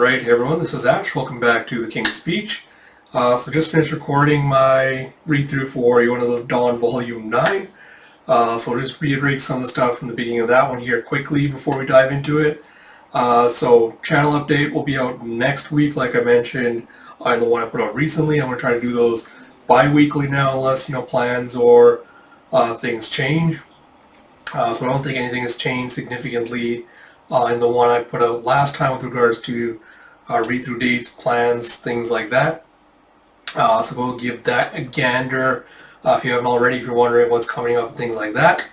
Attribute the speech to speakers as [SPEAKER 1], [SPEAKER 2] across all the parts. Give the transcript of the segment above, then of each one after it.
[SPEAKER 1] Alright, hey everyone, this is Ash. Welcome back to The King's Speech. So just finished recording my read-through for Yona Of The Dawn Volume 9. So I'll just reiterate some of the stuff from the beginning of that one here quickly before we dive into it. So channel update will be out next week, like I mentioned, in the one I put out recently. I'm going to try to do those bi-weekly now, unless, plans or things change. So I don't think anything has changed significantly in the one I put out last time with regards to read-through dates, plans, things like that. So we'll give that a gander if you haven't already, if you're wondering what's coming up, things like that.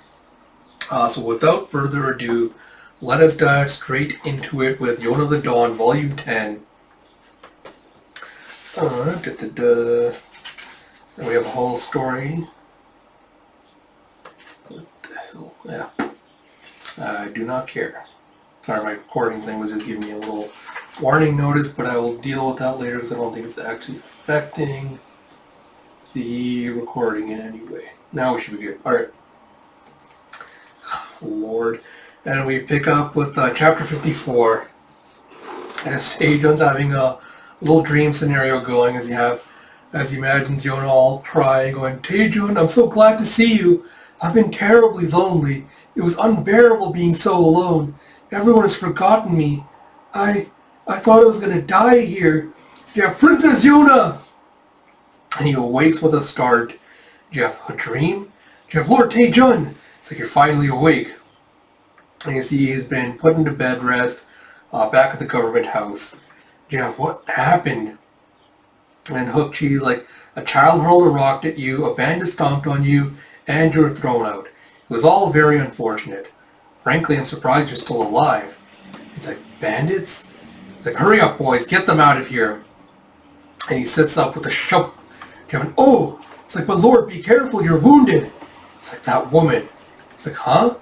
[SPEAKER 1] So without further ado, let us dive straight into it with Yona Of The Dawn, Volume 10. And we have a whole story. What the hell? Yeah. I do not care. Sorry, my recording thing was just giving me a little warning notice, but I will deal with that later because I don't think it's actually affecting the recording in any way. Now we should be good. Alright. Lord. And we pick up with Chapter 54. As Taejeon's having a little dream scenario going as he imagines Yona all crying, going, "Taejeon, I'm so glad to see you. I've been terribly lonely. It was unbearable being so alone. Everyone has forgotten me. I thought I was going to die here. Yeah, Princess Yona!" And he awakes with a start. "Do you have a dream? Do you have Lord Taejeon?" It's like you're finally awake. And you see he's been put into bed rest back at the government house. "Yeah, what happened?" And Hook-Chi's like, "A child hurled a rock at you, a bandit stomped on you, and you were thrown out. It was all very unfortunate. Frankly, I'm surprised you're still alive." He's like, "Bandits?" He's like, "Hurry up, boys, get them out of here." And he sits up with a shout. "Oh!" It's like, "But Lord, be careful, you're wounded." It's like, "That woman." It's like, "Huh?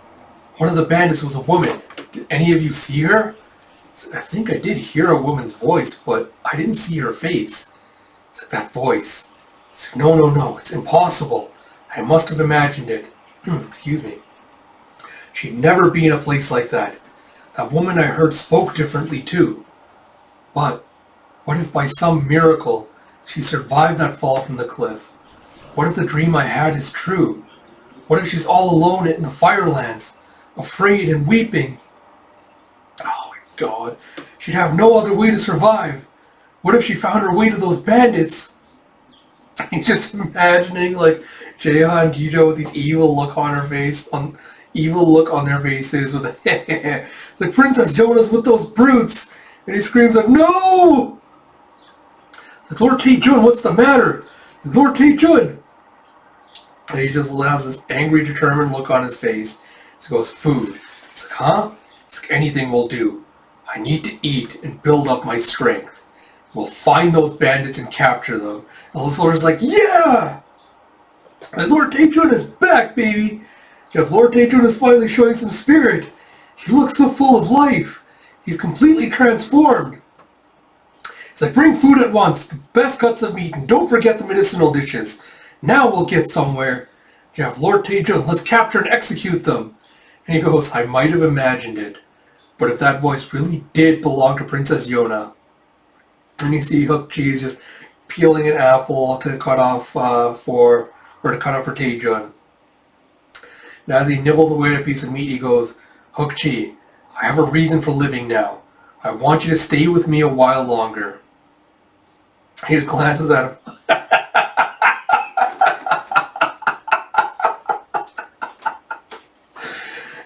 [SPEAKER 1] One of the bandits was a woman. Did any of you see her?" It's like, "I think I did hear a woman's voice, but I didn't see her face." It's like, "That voice." It's like, No, it's impossible. I must have imagined it." Excuse me. "She'd never be in a place like that. That woman I heard spoke differently too. But what if by some miracle she survived that fall from the cliff? What if the dream I had is true? What if she's all alone in the Firelands, afraid and weeping? Oh my God, she'd have no other way to survive. What if she found her way to those bandits?" He's just imagining like Jaeha and Gijo with these evil look on their faces with it's like, "Princess Yona's with those brutes," and he screams like, "No!" It's like, "Lord Taejeon, what's the matter? Lord Taejeon!" And he just has this angry, determined look on his face. So he goes, "Food." It's like, "Huh?" It's like, "Anything will do. I need to eat and build up my strength. We'll find those bandits and capture them." And the soldier's like, "Yeah! And Lord Taejeon is back, baby! Yeah, Lord Taejeon is finally showing some spirit. He looks so full of life. He's completely transformed." It's like, "Bring food at once, the best cuts of meat, and don't forget the medicinal dishes. Now we'll get somewhere. You have Lord Taejeon, let's capture and execute them." And he goes, "I might have imagined it, but if that voice really did belong to Princess Yona." And you see Hook-Chi is just peeling an apple to cut off for Taejeon. And as he nibbles away at a piece of meat, he goes, "Hook-Chi, I have a reason for living now. I want you to stay with me a while longer." He just glances at him.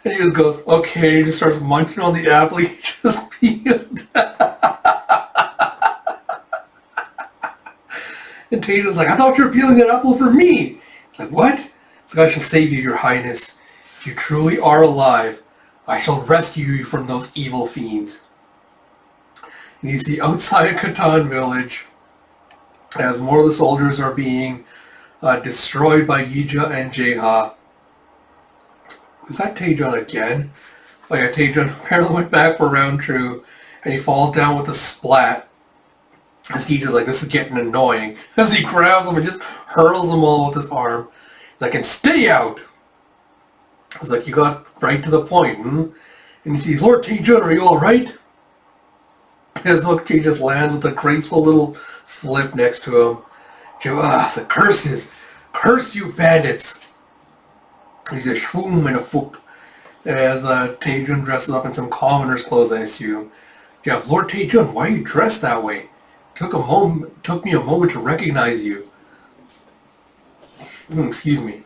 [SPEAKER 1] And he just goes, "Okay." He just starts munching on the apple he just peeled. And Taejeon's like, "I thought you were peeling that apple for me." It's like, "What?" It's like, "I shall save you, your highness. If you truly are alive, I shall rescue you from those evil fiends." And you see outside Khatan village, as more of the soldiers are being destroyed by Yija and Jaeha. Is that Taejeon again? Oh yeah, Taejeon apparently went back for round two, and he falls down with a splat. As Gija's like, "This is getting annoying." As he grabs him and just hurls them all with his arm. He's like, "And stay out!" He's like, "You got right to the point, hmm?" And you see, "Lord Taejeon, are you alright?" His hook tree just lands with a graceful little flip next to him. It's like, curses! Curse you bandits! He's a shwoom and a foop. As Taejun dresses up in some commoner's clothes, I assume. Lord Taejun, why are you dressed that way? Took me a moment to recognize you. Excuse me.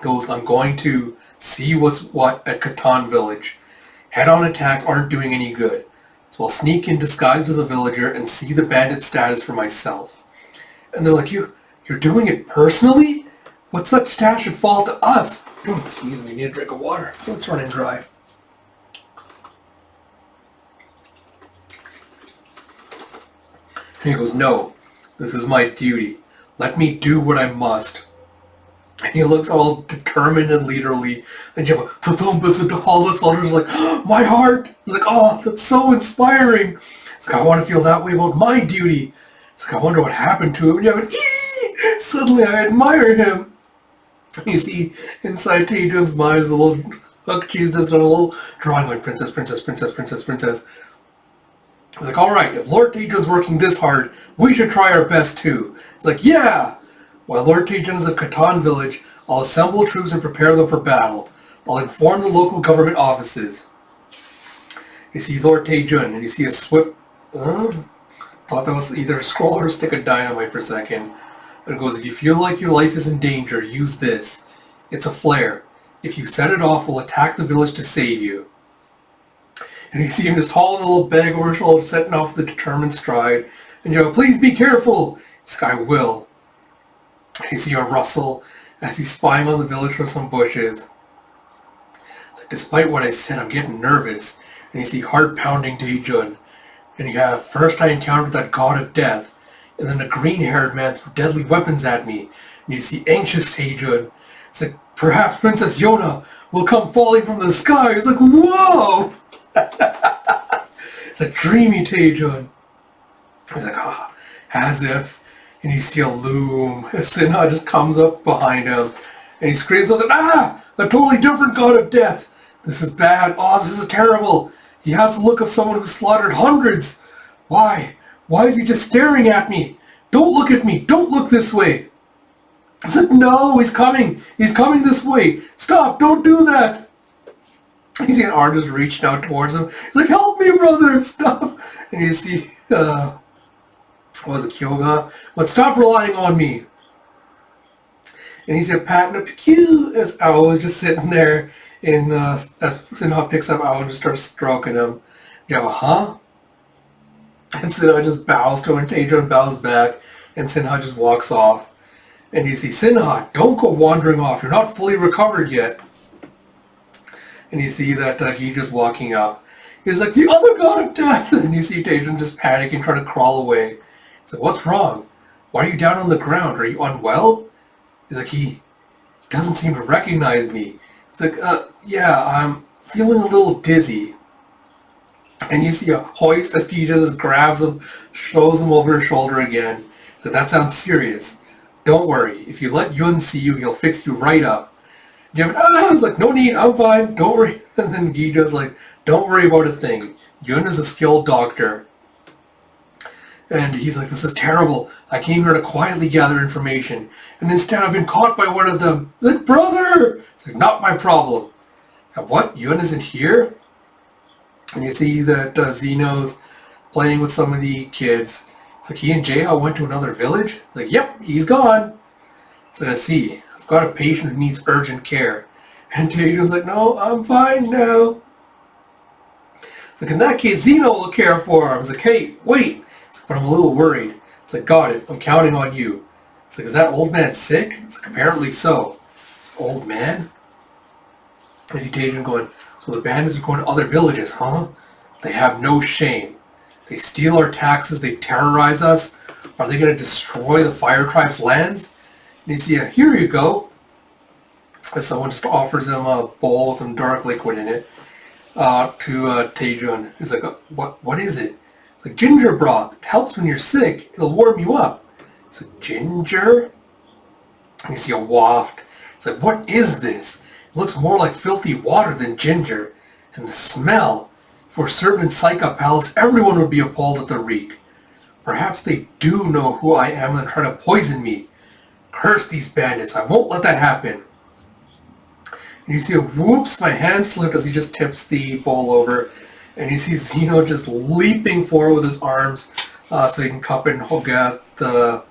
[SPEAKER 1] Goes, I'm going to see what's what at Catan Village. Head-on attacks aren't doing any good. So I'll sneak in disguised as a villager and see the bandit status for myself. And they're like, you're doing it personally? What such task should fall to us? Excuse me, I need a drink of water. It's running dry. And he goes, no, this is my duty. Let me do what I must. And he looks all determined and leaderly. And you have the thumbas and all the soldiers like, oh, my heart. He's like, oh, that's so inspiring. It's like, I want to feel that way about my duty. It's like, I wonder what happened to him. And you have an ee! Suddenly I admire him. You see, inside Taejun's mind is a little hook cheese does a little drawing like princess, princess, princess, princess, princess. It's like, alright, if Lord Taejun's working this hard, we should try our best too. It's like, yeah! While Lord Taejun is at Catan Village, I'll assemble troops and prepare them for battle. I'll inform the local government offices. You see Lord Taejun, and you see a thought that was either a scroll or a stick of dynamite for a second. And it goes, if you feel like your life is in danger, use this. It's a flare. If you set it off, we'll attack the village to save you. And you see him just hauling a little bag over his shoulder, setting off with a determined stride. And you go, please be careful! This guy will. And you see a rustle as he's spying on the village from some bushes. It's like, despite what I said, I'm getting nervous. And you see heart-pounding Taejun. And you have, first I encountered that god of death. And then a green-haired man threw deadly weapons at me. And you see anxious Taejun. It's like, perhaps Princess Yona will come falling from the sky. It's like, whoa! It's like dreamy Taejun. He's like, as if. And you see a loom. Sinha just comes up behind him. And he screams out, a totally different god of death. This is bad. Oh, this is terrible. He has the look of someone who slaughtered hundreds. Why? Why is he just staring at me? Don't look at me. Don't look this way. I said, no, he's coming. He's coming this way. Stop. Don't do that. You see an artist reaching out towards him. He's like, help me, brother. Stop. And you see, what was it, Kyoga? But stop relying on me. And you see a pat and a pew as Ao is just sitting there. And as Sinha picks up Ao and just starts stroking him. You have a huh? And Sinha just bows to him, and Taejun bows back, and Sinha just walks off. And you see, Sinha, don't go wandering off. You're not fully recovered yet. And you see that he just walking up. He's like, the other god of death! And you see Taejun just panicking, trying to crawl away. He's like, what's wrong? Why are you down on the ground? Are you unwell? He's like, he doesn't seem to recognize me. He's like, yeah, I'm feeling a little dizzy. And you see a hoist as he just grabs him, shows him over his shoulder again. So that sounds serious. Don't worry. If you let Yun see you, he'll fix you right up. You have, I was like, no need, I'm fine. Don't worry. And then Gija's like, don't worry about a thing. Yun is a skilled doctor. And he's like, this is terrible. I came here to quietly gather information. And instead I've been caught by one of them. He's like, brother! It's like, not my problem. And what? Yun isn't here? And you see that Zeno's playing with some of the kids. It's like, he and Jaeha went to another village? It's like, yep, he's gone. So I see, I've got a patient who needs urgent care. And Taejun's like, no, I'm fine now. It's like, in that case, Zeno will care for him. It's like, hey, wait. It's like, but I'm a little worried. It's like, got it, I'm counting on you. It's like, is that old man sick? It's like, apparently so. It's like, old man? I see Taejun going, so the bandits are going to other villages, huh? They have no shame. They steal our taxes, they terrorize us. Are they going to destroy the Fire Tribe's lands? And you see, here you go. And someone just offers him a bowl with some dark liquid in it to Taejun. He's like, what is it? It's like ginger broth. It helps when you're sick. It'll warm you up. It's like, ginger? And you see a waft. It's like, what is this? It looks more like filthy water than ginger. And the smell. For certain in Saika Palace, everyone would be appalled at the reek. Perhaps they do know who I am and try to poison me. Curse these bandits, I won't let that happen. And you see a whoops, my hand slipped as he just tips the bowl over. And you see Zeno just leaping forward with his arms so he can cup it and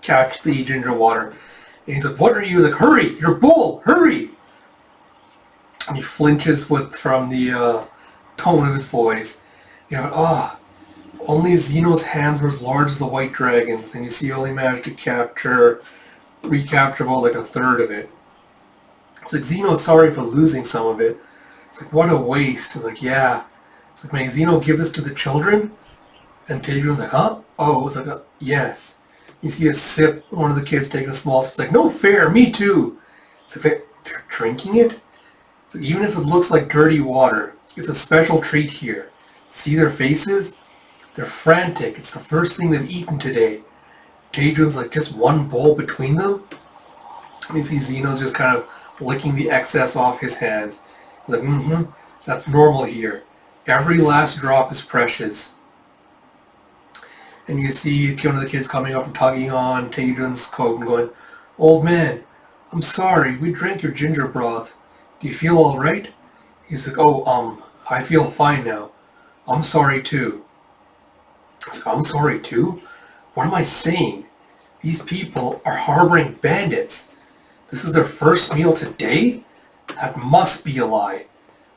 [SPEAKER 1] catch the ginger water. And he's like, what are you? He's like, hurry, your bowl, hurry! And he flinches from the tone of his voice. You know, if only Zeno's hands were as large as the white dragon's, and you see he only managed to recapture about like a third of it. It's like, Zeno's sorry for losing some of it. It's like, what a waste. It's like, yeah. It's like, may Zeno give this to the children? And Tadrian's like, huh? Oh, it's like, yes. You see a sip, one of the kids taking a small sip. It's like, no fair, me too. It's like, they're drinking it? It's like, even if it looks like dirty water, it's a special treat here. See their faces? They're frantic. It's the first thing they've eaten today. Tadrian's like, just one bowl between them? And you see Zeno's just kind of licking the excess off his hands. He's like, that's normal here. Every last drop is precious. And you see one of the kids coming up and tugging on Tadrian's coat and going, old man, I'm sorry, we drank your ginger broth. Do you feel all right? He's like, I feel fine now. I'm sorry too. He's like, I'm sorry too? What am I saying? These people are harboring bandits. This is their first meal today? That must be a lie.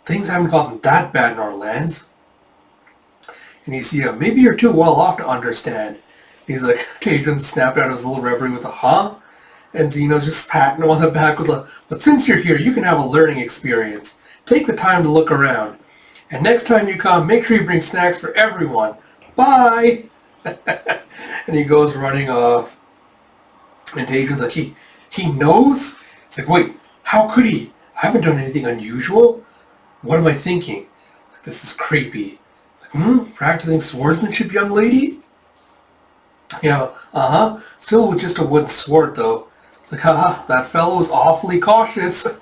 [SPEAKER 1] Things haven't gotten that bad in our lands. And you see, maybe you're too well off to understand. He's like, Tadrian snapped out his little reverie with a huh? And Zeno's just patting him on the back with a, but since you're here, you can have a learning experience. Take the time to look around. And next time you come, make sure you bring snacks for everyone. Bye! And he goes running off. And Tadrian's like, he knows? It's like, wait, how could he? I haven't done anything unusual. What am I thinking? Like, this is creepy. It's like, practicing swordsmanship, young lady? Yeah, still with just a wooden sword, though. It's like, haha, that fellow is awfully cautious.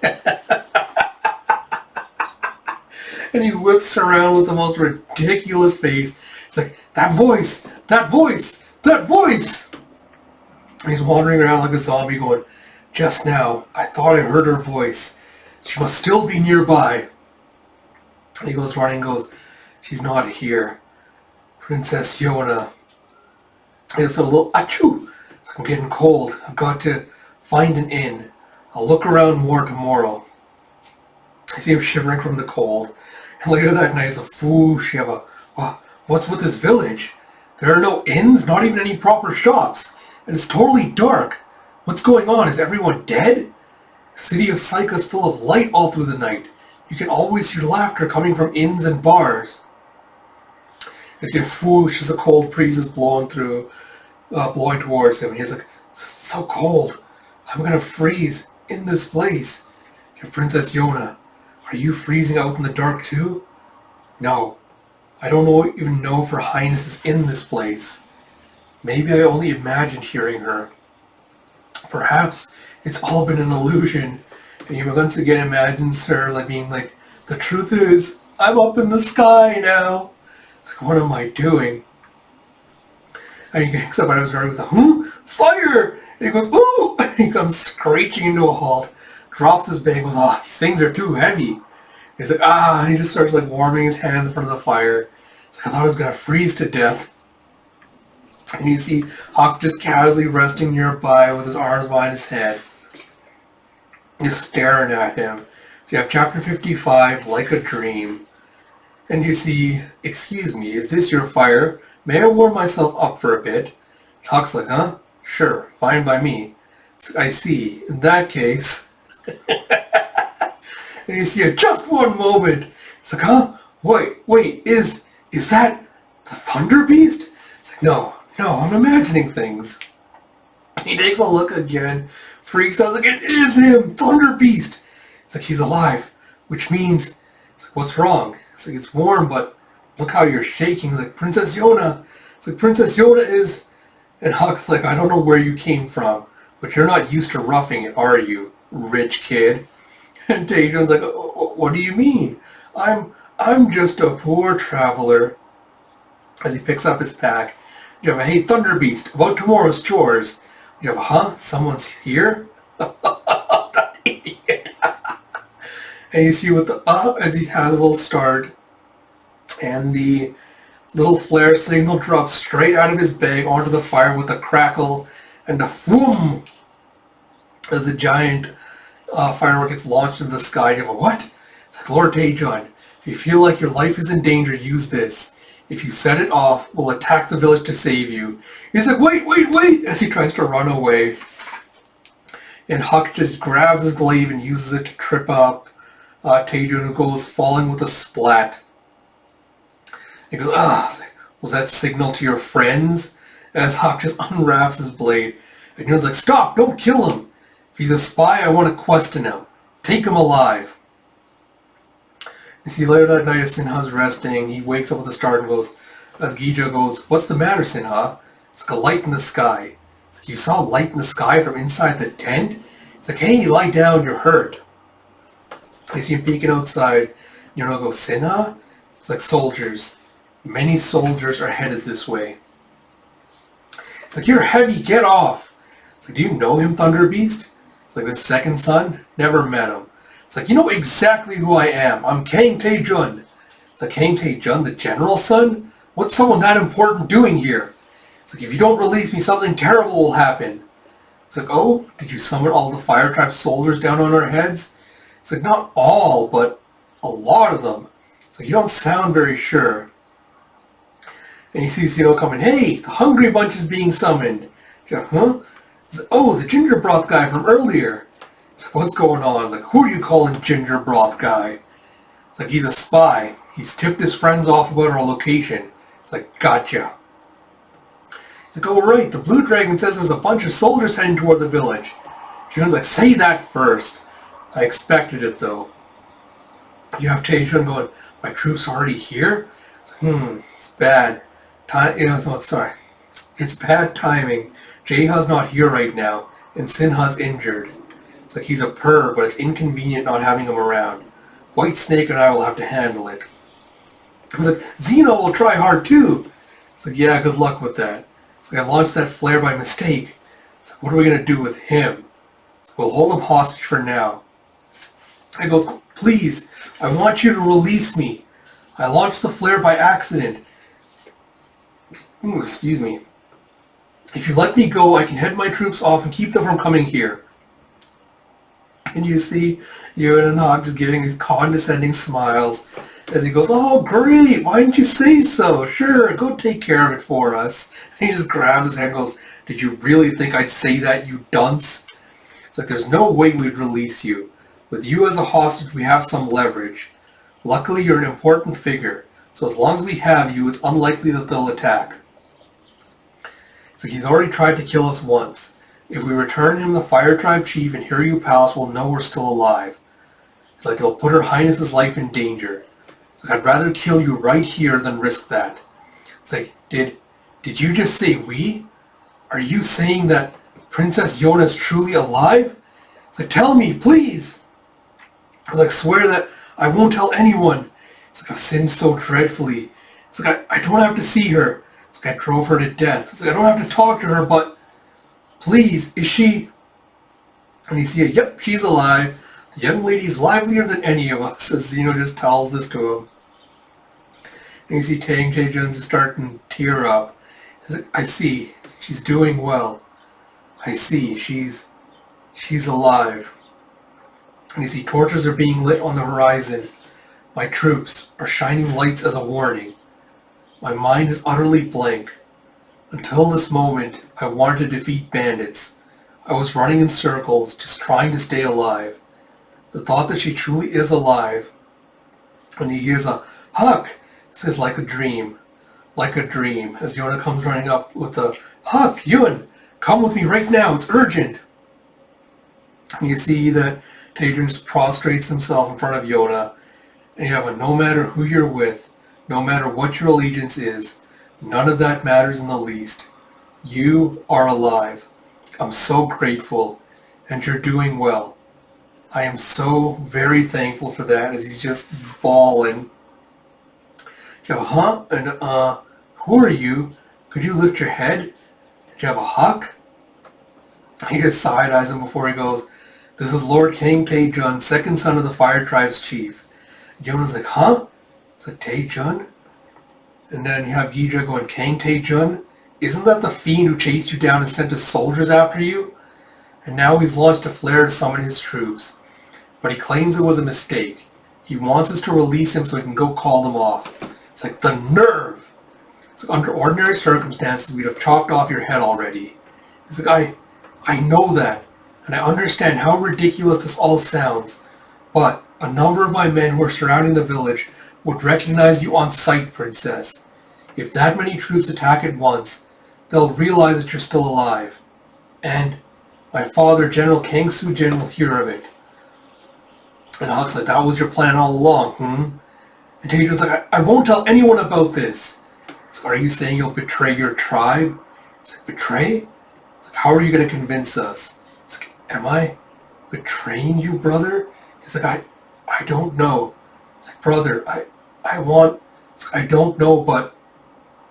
[SPEAKER 1] And he whips around with the most ridiculous face. It's like, that voice! That voice! That voice! And he's wandering around like a zombie going, just now, I thought I heard her voice. She must still be nearby. And he goes running and goes, she's not here. Princess Yona. It's a little, achoo! It's like, I'm getting cold. I've got to find an inn. I'll look around more tomorrow. I see him shivering from the cold. And later that night, he's a foosh. You have what's with this village? There are no inns, not even any proper shops. And it's totally dark. What's going on? Is everyone dead? The city of Saika is full of light all through the night. You can always hear laughter coming from inns and bars. You see a whoosh as a cold breeze is blowing towards him. And he's like, so cold. I'm going to freeze in this place. Your Princess Yona, are you freezing out in the dark too? No. I don't even know if her highness is in this place. Maybe I only imagined hearing her. Perhaps it's all been an illusion. And he once again imagines her like being like, the truth is, I'm up in the sky now. It's like, what am I doing? And he gets up out of his bed with a, fire! And he goes, ooh! And he comes screeching into a halt, drops his bag, goes, these things are too heavy. He's like, and he just starts like warming his hands in front of the fire. It's like, I thought I was going to freeze to death. And you see Huck just casually resting nearby with his arms behind his head, just staring at him. So you have chapter 55, Like a Dream. And you see, excuse me, is this your fire? May I warm myself up for a bit? Huck's like, huh? Sure, fine by me. So I see. In that case... And you see it just one moment. It's like, huh? Wait, is that the Thunder Beast? It's like, no, I'm imagining things. He takes a look again, freaks out, like, it is him, Thunder Beast. It's like, he's alive, which means, it's like, what's wrong? It's like, it's warm, but look how you're shaking. It's like, Princess Yona. It's like, Princess Yona is... And Huck's like, I don't know where you came from, but you're not used to roughing it, are you, rich kid? And Tadrian's like, what do you mean? I'm I'm just a poor traveler. As he picks up his pack, you have a, hey, Thunder Beast, about tomorrow's chores. You have a, huh? Someone's here? That idiot. And you see with the, as he has a little start, and the little flare signal drops straight out of his bag onto the fire with a crackle and a boom as a giant firework gets launched into the sky. You have a what? It's like, Lord Taejon, if you feel like your life is in danger, use this. If you set it off, we'll attack the village to save you. He's like, wait, as he tries to run away. And Huck just grabs his glaive and uses it to trip up Taejon, who goes falling with a splat. He goes, was that signal to your friends? As Huck just unwraps his blade. And Yun's like, stop, don't kill him. If he's a spy, I want to question him. Take him alive. You see, later that night as Sinha's resting, he wakes up with a start and goes, as Gija goes, what's the matter, Sinha? It's like a light in the sky. It's like, you saw a light in the sky from inside the tent? It's like, hey, lie down, you're hurt. You see him peeking outside. Yuna goes, Sinha? It's like, soldiers. Many soldiers are headed this way. It's like, you're heavy, get off. It's like, do you know him, Thunder Beast? It's like, the second son? Never met him. It's like, you know exactly who I am. I'm Kang Tae-jun. It's like, Kang Tae-jun, the general's son? What's someone that important doing here? It's like, if you don't release me, something terrible will happen. It's like, oh, did you summon all the Fire Tribe soldiers down on our heads? It's like, not all, but a lot of them. It's like, you don't sound very sure. And he sees Zeno coming, hey, the Hungry Bunch is being summoned. Jeff, huh? He's like, oh, the ginger broth guy from earlier. It's like, what's going on? It's like, who are you calling ginger broth guy? It's like, he's a spy. He's tipped his friends off about our location. It's like, gotcha. He's like, oh, right, the Blue Dragon says there's a bunch of soldiers heading toward the village. Jun's like, say that first. I expected it, though. You have Taejun going, my troops are already here? It's like, it's bad. It's bad timing. Jaeha's not here right now, and Sinha's injured. It's like, he's a perv, but it's inconvenient not having him around. White Snake and I will have to handle it. He's like, Zeno will try hard too. It's like, yeah, good luck with that. It's like, I launched that flare by mistake. It's like, what are we going to do with him? It's like, we'll hold him hostage for now. I go, please, I want you to release me. I launched the flare by accident. Ooh, excuse me. If you let me go, I can head my troops off and keep them from coming here. And you see Yuna and Hawk just giving these condescending smiles as he goes, oh, great, why didn't you say so? Sure, go take care of it for us. And he just grabs his hand and goes, did you really think I'd say that, you dunce? It's like, there's no way we'd release you. With you as a hostage, we have some leverage. Luckily, you're an important figure, so as long as we have you, it's unlikely that they'll attack. It's like, he's already tried to kill us once. If we return him the Fire Tribe Chief and Hiryu Palace will know we're still alive. It's like, it'll put Her Highness's life in danger. It's like, I'd rather kill you right here than risk that. It's like, did you just say we? Are you saying that Princess Yona is truly alive? It's like, tell me, please! It's like, swear that I won't tell anyone. It's like, I've sinned so dreadfully. It's like, I don't have to see her. It's like, I drove her to death. It's like, I don't have to talk to her, but please, is she... And you see it, yep, she's alive. The young lady's livelier than any of us, as Zeno just tells this to him. And you see Tang Taejun just starting to tear up. He's like, I see, she's doing well. I see, she's alive. And you see torches are being lit on the horizon. My troops are shining lights as a warning. My mind is utterly blank. Until this moment, I wanted to defeat bandits. I was running in circles, just trying to stay alive. The thought that she truly is alive, when he hears a Huck, says like a dream, as Yona comes running up with a Huck, Yun, come with me right now, it's urgent. And you see that Taejun just prostrates himself in front of Yona, and you have a no matter who you're with, no matter what your allegiance is, none of that matters in the least. You are alive. I'm so grateful, and you're doing well. I am so very thankful for that, as he's just bawling. You have a huh? And who are you? Could you lift your head? Do you have a huck? He just side eyes him before he goes, this is Lord King Taejun, second son of the Fire Tribe's chief. Yona's like, huh? It's like, Taejun? And then you have Gija going, King Taejun? Isn't that the fiend who chased you down and sent his soldiers after you? And now he's launched a flare to summon his troops. But he claims it was a mistake. He wants us to release him so he can go call them off. It's like, the nerve! It's like, under ordinary circumstances, we'd have chopped off your head already. He's like, I know that, and I understand how ridiculous this all sounds, but a number of my men who are surrounding the village would recognize you on sight, Princess. If that many troops attack at once, they'll realize that you're still alive. And my father, General Kang Soo-jin, will hear of it. And Huck's like, that was your plan all along, And Taejun's like, I won't tell anyone about this. It's like, are you saying you'll betray your tribe? It's like, betray? It's like, how are you going to convince us? It's like, am I betraying you, brother? He's like, I don't know. It's like, brother, I want, it's like, I don't know, but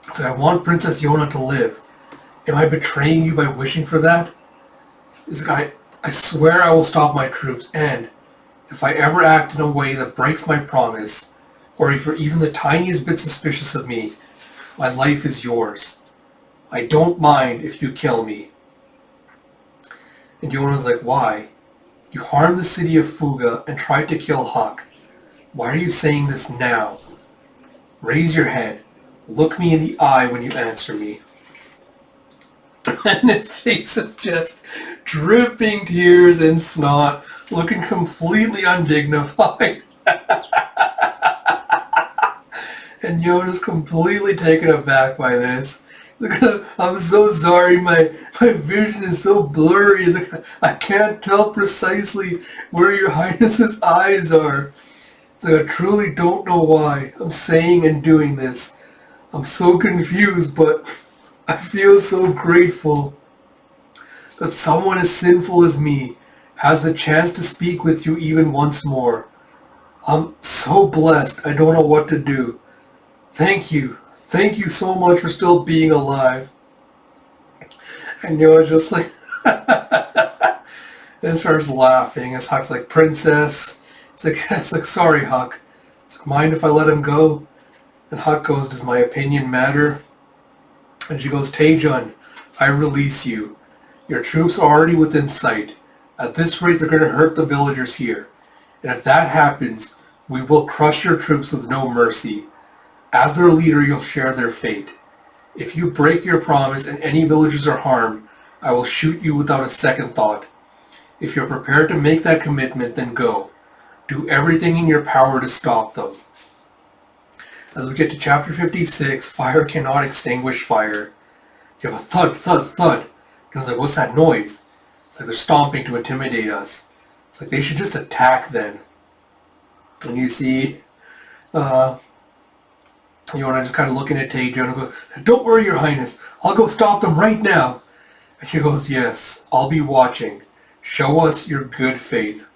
[SPEAKER 1] it's like, I want Princess Yona to live. Am I betraying you by wishing for that? It's like, I swear I will stop my troops, and if I ever act in a way that breaks my promise, or if you're even the tiniest bit suspicious of me, my life is yours. I don't mind if you kill me. And Yona's like, why? You harmed the city of Fuga and tried to kill Huck. Why are you saying this now? Raise your head. Look me in the eye when you answer me. And his face is just dripping tears and snot, looking completely undignified. And Yona's completely taken aback by this. I'm so sorry, my vision is so blurry. It's like, I can't tell precisely where your highness's eyes are. It's like, I truly don't know why I'm saying and doing this. I'm so confused, but I feel so grateful that someone as sinful as me has the chance to speak with you even once more. I'm so blessed, I don't know what to do. Thank you. Thank you so much for still being alive. And Yona's just like, and starts laughing as Huck's like, Princess. It's like, sorry, Huck. It's like, mind if I let him go? And Huck goes, does my opinion matter? And she goes, Taejun, I release you. Your troops are already within sight. At this rate, they're going to hurt the villagers here. And if that happens, we will crush your troops with no mercy. As their leader, you'll share their fate. If you break your promise and any villagers are harmed, I will shoot you without a second thought. If you're prepared to make that commitment, then go. Do everything in your power to stop them. As we get to chapter 56, fire cannot extinguish fire. You have a thud, thud, thud. And I was like, what's that noise? It's like they're stomping to intimidate us. It's like they should just attack then. And you see, Yona just kind of looking at Taejun and goes, don't worry, your highness. I'll go stop them right now. And she goes, yes, I'll be watching. Show us your good faith.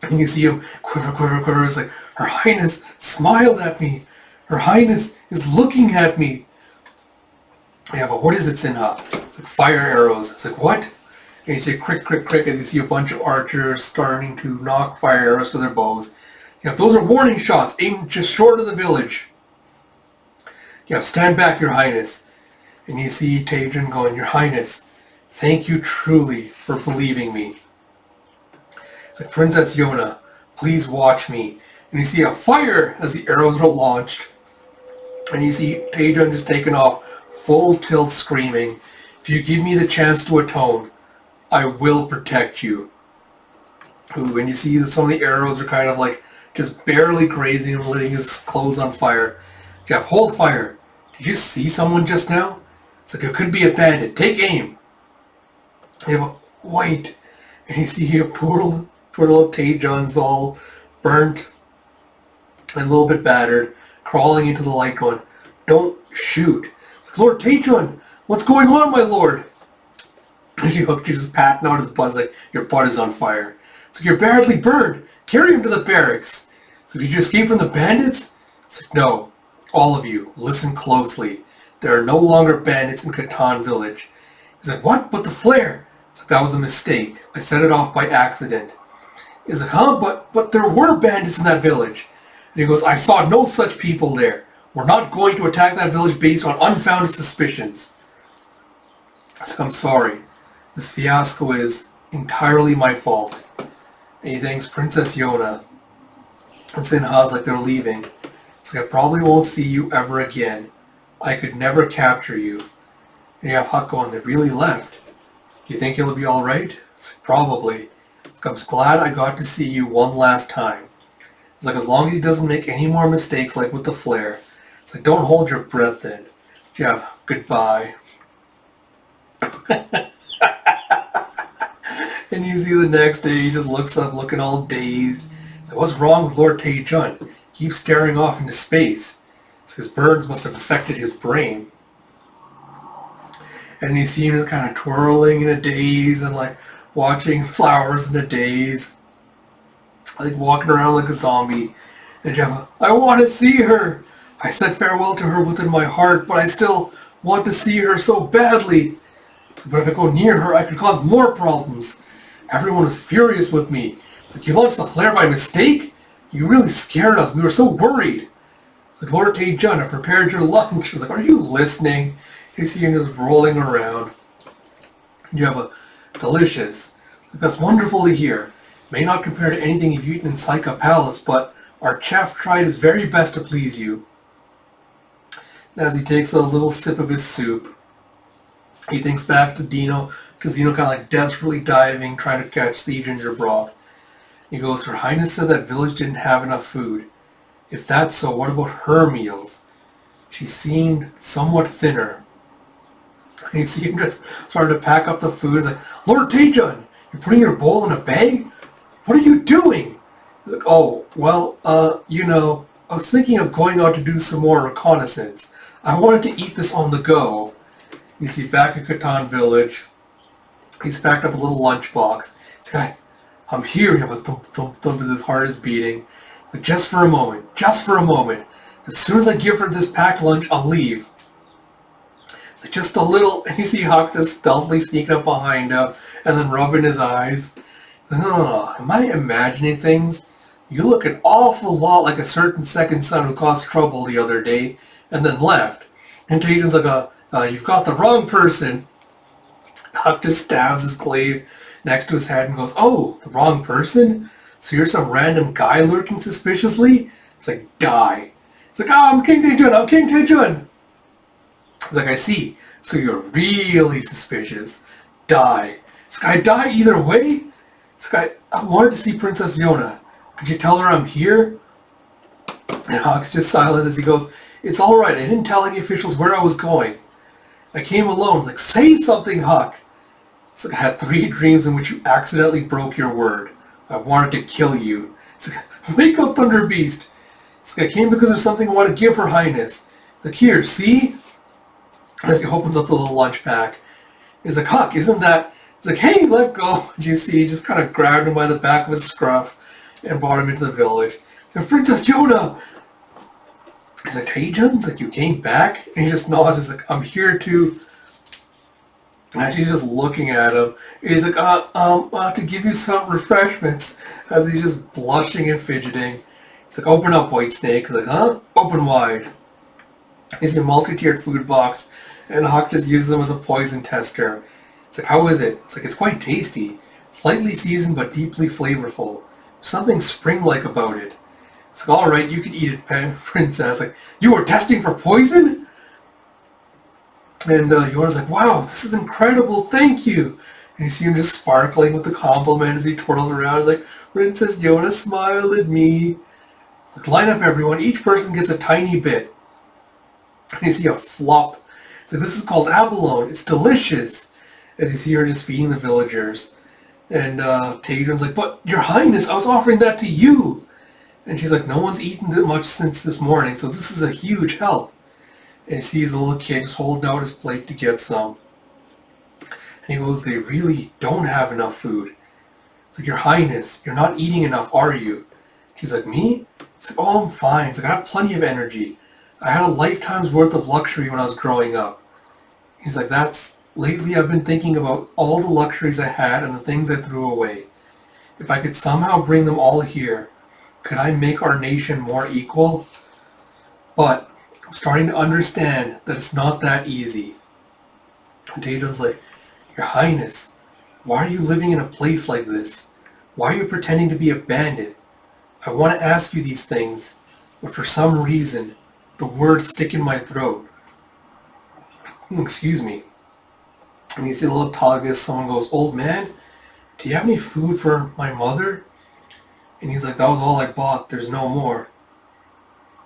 [SPEAKER 1] And you see him quiver, quiver, quiver. It's like, her highness smiled at me. Her highness is looking at me. I have a, what is it, Sinha? It's like fire arrows. It's like, what? And you see crick, crick, crick as you see a bunch of archers starting to knock fire arrows to their bows. You have, those are warning shots aimed just short of the village. You have, stand back, your highness. And you see Taejun going, your highness, thank you truly for believing me. It's like, Princess Yona, please watch me. And you see a fire as the arrows are launched. And you see Taejun just taking off, full tilt screaming, if you give me the chance to atone, I will protect you. Ooh, and you see that some of the arrows are kind of like just barely grazing him, lighting his clothes on fire. Jeff, hold fire. Did you see someone just now? It's like, it could be a bandit. Take aim. You have a, wait. And you see here poor little Taejun's all burnt and a little bit battered, crawling into the light going, don't shoot. It's like, Lord Taejun, what's going on, my lord? And she's just patting out his butt. It's like, your butt is on fire. It's like, you're badly burned. Carry him to the barracks. So did you escape from the bandits? It's like, no. all of you, listen closely. There are no longer bandits in Catan Village. He's like, what? But the flare? It's like, that was a mistake. I set it off by accident. He's like, huh? But there were bandits in that village. And he goes, I saw no such people there. We're not going to attack that village based on unfounded suspicions. It's like, I'm sorry. This fiasco is entirely my fault. And he thanks Princess Yona. And Sinha's like they're leaving. It's like, I probably won't see you ever again. I could never capture you. And you have Huck going, they really left. Do you think he'll be alright? Probably. It's like, I'm glad I got to see you one last time. It's like, as long as he doesn't make any more mistakes like with the flare. It's like, don't hold your breath then. Jeff, goodbye. And you see the next day, he just looks up looking all dazed. It's like, what's wrong with Lord Tae-jun? He keeps staring off into space. So his burns must have affected his brain. And you see him just kind of twirling in a daze and like watching flowers in a daze. Like walking around like a zombie. And Jeff, I want to see her! I said farewell to her within my heart, but I still want to see her so badly. So, but if I go near her, I could cause more problems. Everyone is furious with me. It's like, you launched the flare by mistake? You really scared us. We were so worried. It's like, Lord Tae-jun, I've prepared your lunch. It's like, are you listening? You see him just rolling around. You have a delicious. That's wonderful to hear. May not compare to anything you've eaten in Saika Palace, but our chef tried his very best to please you. And as he takes a little sip of his soup, he thinks back to Dino, because Dino kind of like desperately diving, trying to catch the ginger broth. He goes, Her Highness said that village didn't have enough food. If that's so, what about her meals? She seemed somewhat thinner. And you see him just starting to pack up the food. He's like, Lord Tae-jun, you're putting your bowl in a bag? What are you doing? He's like, oh, well, I was thinking of going out to do some more reconnaissance. I wanted to eat this on the go. You see back at Catan Village, he's packed up a little lunchbox. He's like, I'm here. You have a thump, thump, thump as his heart is beating. Like, just for a moment. As soon as I give her this packed lunch, I'll leave. Like, just a little, and you see Huck just stealthily sneaking up behind him and then rubbing his eyes. He's like, no. Am I imagining things? You look an awful lot like a certain second son who caused trouble the other day and then left. And Tae-jun's like, you've got the wrong person. Huck just stabs his glaive next to his head and goes, oh, the wrong person? So you're some random guy lurking suspiciously? It's like, die. It's like, I'm King Tae-jun. It's like, I see. So you're really suspicious. Die. It's like, I die either way? It's like, I wanted to see Princess Yona. Could you tell her I'm here? And Huck's just silent as he goes, it's alright, I didn't tell any officials where I was going. I came alone. It's like, say something, Huck. It's like, I had 3 dreams in which you accidentally broke your word. I wanted to kill you. It's like, wake up, Thunder Beast. It's like, I came because there's something I want to give Her Highness. It's like, here, see? As he opens up the little lunch pack. He's like, Huck, isn't that... It's like, hey, let go. And you see, he just kind of grabbed him by the back of his scruff and brought him into the village. And Princess Yona! He's like, Tae-jun? It's like, you came back? And he just nods. He's like, I'm here to... And she's just looking at him. He's like, to give you some refreshments. As he's just blushing and fidgeting. He's like, open up, White Snake. He's like, huh? Open wide. He's a multi-tiered food box. And Huck just uses them as a poison tester. It's like, how is it? It's like, it's quite tasty. Slightly seasoned but deeply flavorful. Something spring-like about it. It's like, alright, you can eat it, Princess. Like, you were testing for poison? And Yona's like, wow, this is incredible, thank you. And you see him just sparkling with the compliment as he twirls around. He's like, Princess Yona smiled at me. It's like, line up everyone, each person gets a tiny bit. And you see a flop. It's like, this is called abalone, it's delicious. As you see her just feeding the villagers. And Tae-jun's like, but Your Highness, I was offering that to you. And she's like, no one's eaten that much since this morning, so this is a huge help. And he sees the little kid just holding out his plate to get some. And he goes, they really don't have enough food. It's like, Your Highness, you're not eating enough, are you? She's like, me? It's like, oh, I'm fine. It's like, I have plenty of energy. I had a lifetime's worth of luxury when I was growing up. He's like, lately I've been thinking about all the luxuries I had and the things I threw away. If I could somehow bring them all here, could I make our nation more equal? But I'm starting to understand that it's not that easy. And Daedon's like, Your Highness, why are you living in a place like this? Why are you pretending to be a bandit? I want to ask you these things, but for some reason, the words stick in my throat. Excuse me. And you see a little tug as someone goes, Old man, do you have any food for my mother? And he's like, that was all I bought. There's no more.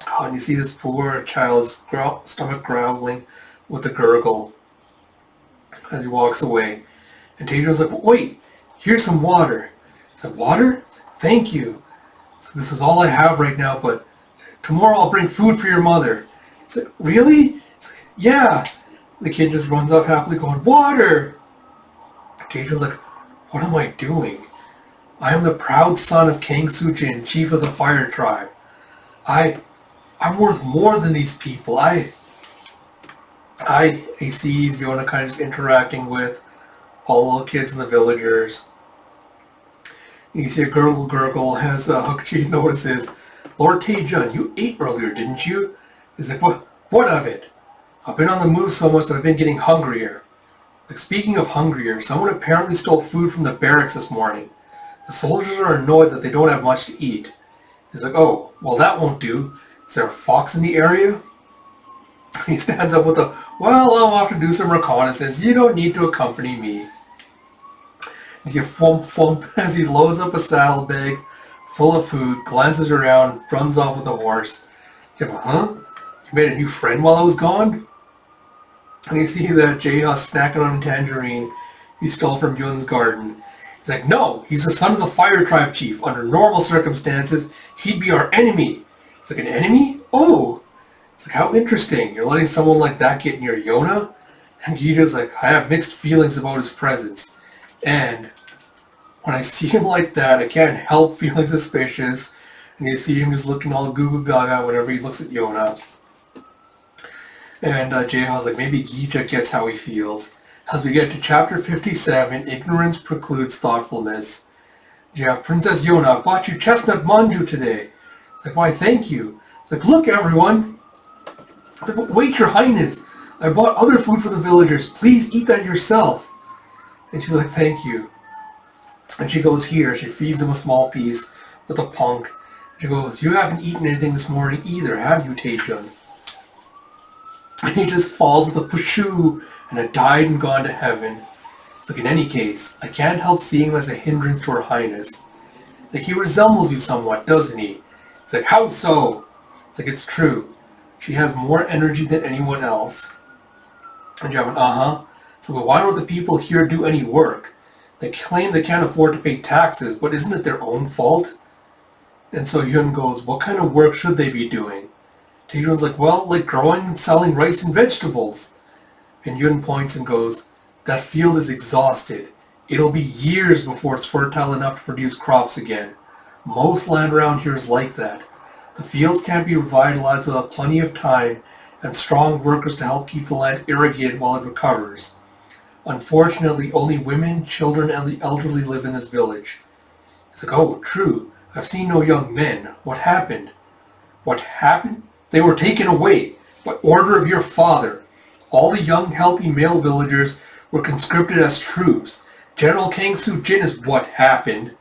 [SPEAKER 1] Oh, and you see this poor child's stomach growling with a gurgle as he walks away. And Tadrian's like, wait, here's some water. He's like, water? He's like, thank you. So this is all I have right now, but tomorrow I'll bring food for your mother. He's like, really? He's like, yeah. The kid just runs off happily going, water! Tadrian's like, what am I doing? I am the proud son of King Sujin, chief of the fire tribe. I'm worth more than these people. He sees Yona kind of just interacting with all the kids and the villagers. You see a gurgle as Hookchi notices, Lord Taejun, you ate earlier, didn't you? He's like, what of it? I've been on the move so much that I've been getting hungrier. Like, speaking of hungrier, someone apparently stole food from the barracks this morning. The soldiers are annoyed that they don't have much to eat. He's like, oh, well that won't do. Is there a fox in the area? He stands up with well, I'm off to do some reconnaissance. You don't need to accompany me. You see a thump as he loads up a saddlebag full of food, glances around, runs off with a horse. You go, huh? You made a new friend while I was gone? And you see that Jaeha snacking on a tangerine he stole from Yun's garden. He's like, no, he's the son of the fire tribe chief. Under normal circumstances, he'd be our enemy. It's like, an enemy? Oh! It's like, how interesting. You're letting someone like that get near Yona? And Gida's like, I have mixed feelings about his presence. And when I see him like that, I can't help feeling suspicious. And you see him just looking all goo gaga whenever he looks at Yona. And Jaeha's like, maybe Gija gets how he feels. As we get to chapter 57, ignorance precludes thoughtfulness. You have Princess Yona, I bought you chestnut manju today. It's like, why, thank you. It's like, look, everyone. It's like, wait, your highness. I bought other food for the villagers. Please eat that yourself. And she's like, thank you. And she goes, here. She feeds him a small piece with a punk. She goes, you haven't eaten anything this morning either, have you, Taejun? And he just falls with a pushoo and a died and gone to heaven. It's like, in any case, I can't help seeing him as a hindrance to her highness. Like, he resembles you somewhat, doesn't he? It's like, how so? It's like, it's true. She has more energy than anyone else. And you have an So, but why don't the people here do any work? They claim they can't afford to pay taxes, but isn't it their own fault? And so Yun goes, what kind of work should they be doing? Taejun's like, well, like growing and selling rice and vegetables. And Yun points and goes, that field is exhausted. It'll be years before it's fertile enough to produce crops again. Most land around here is like that. The fields can't be revitalized without plenty of time and strong workers to help keep the land irrigated while it recovers. Unfortunately, only women, children, and the elderly live in this village. It's like, oh, true. I've seen no young men. What happened? What happened? They were taken away by order of your father. All the young, healthy male villagers were conscripted as troops. General Kang Soo-jin is what happened.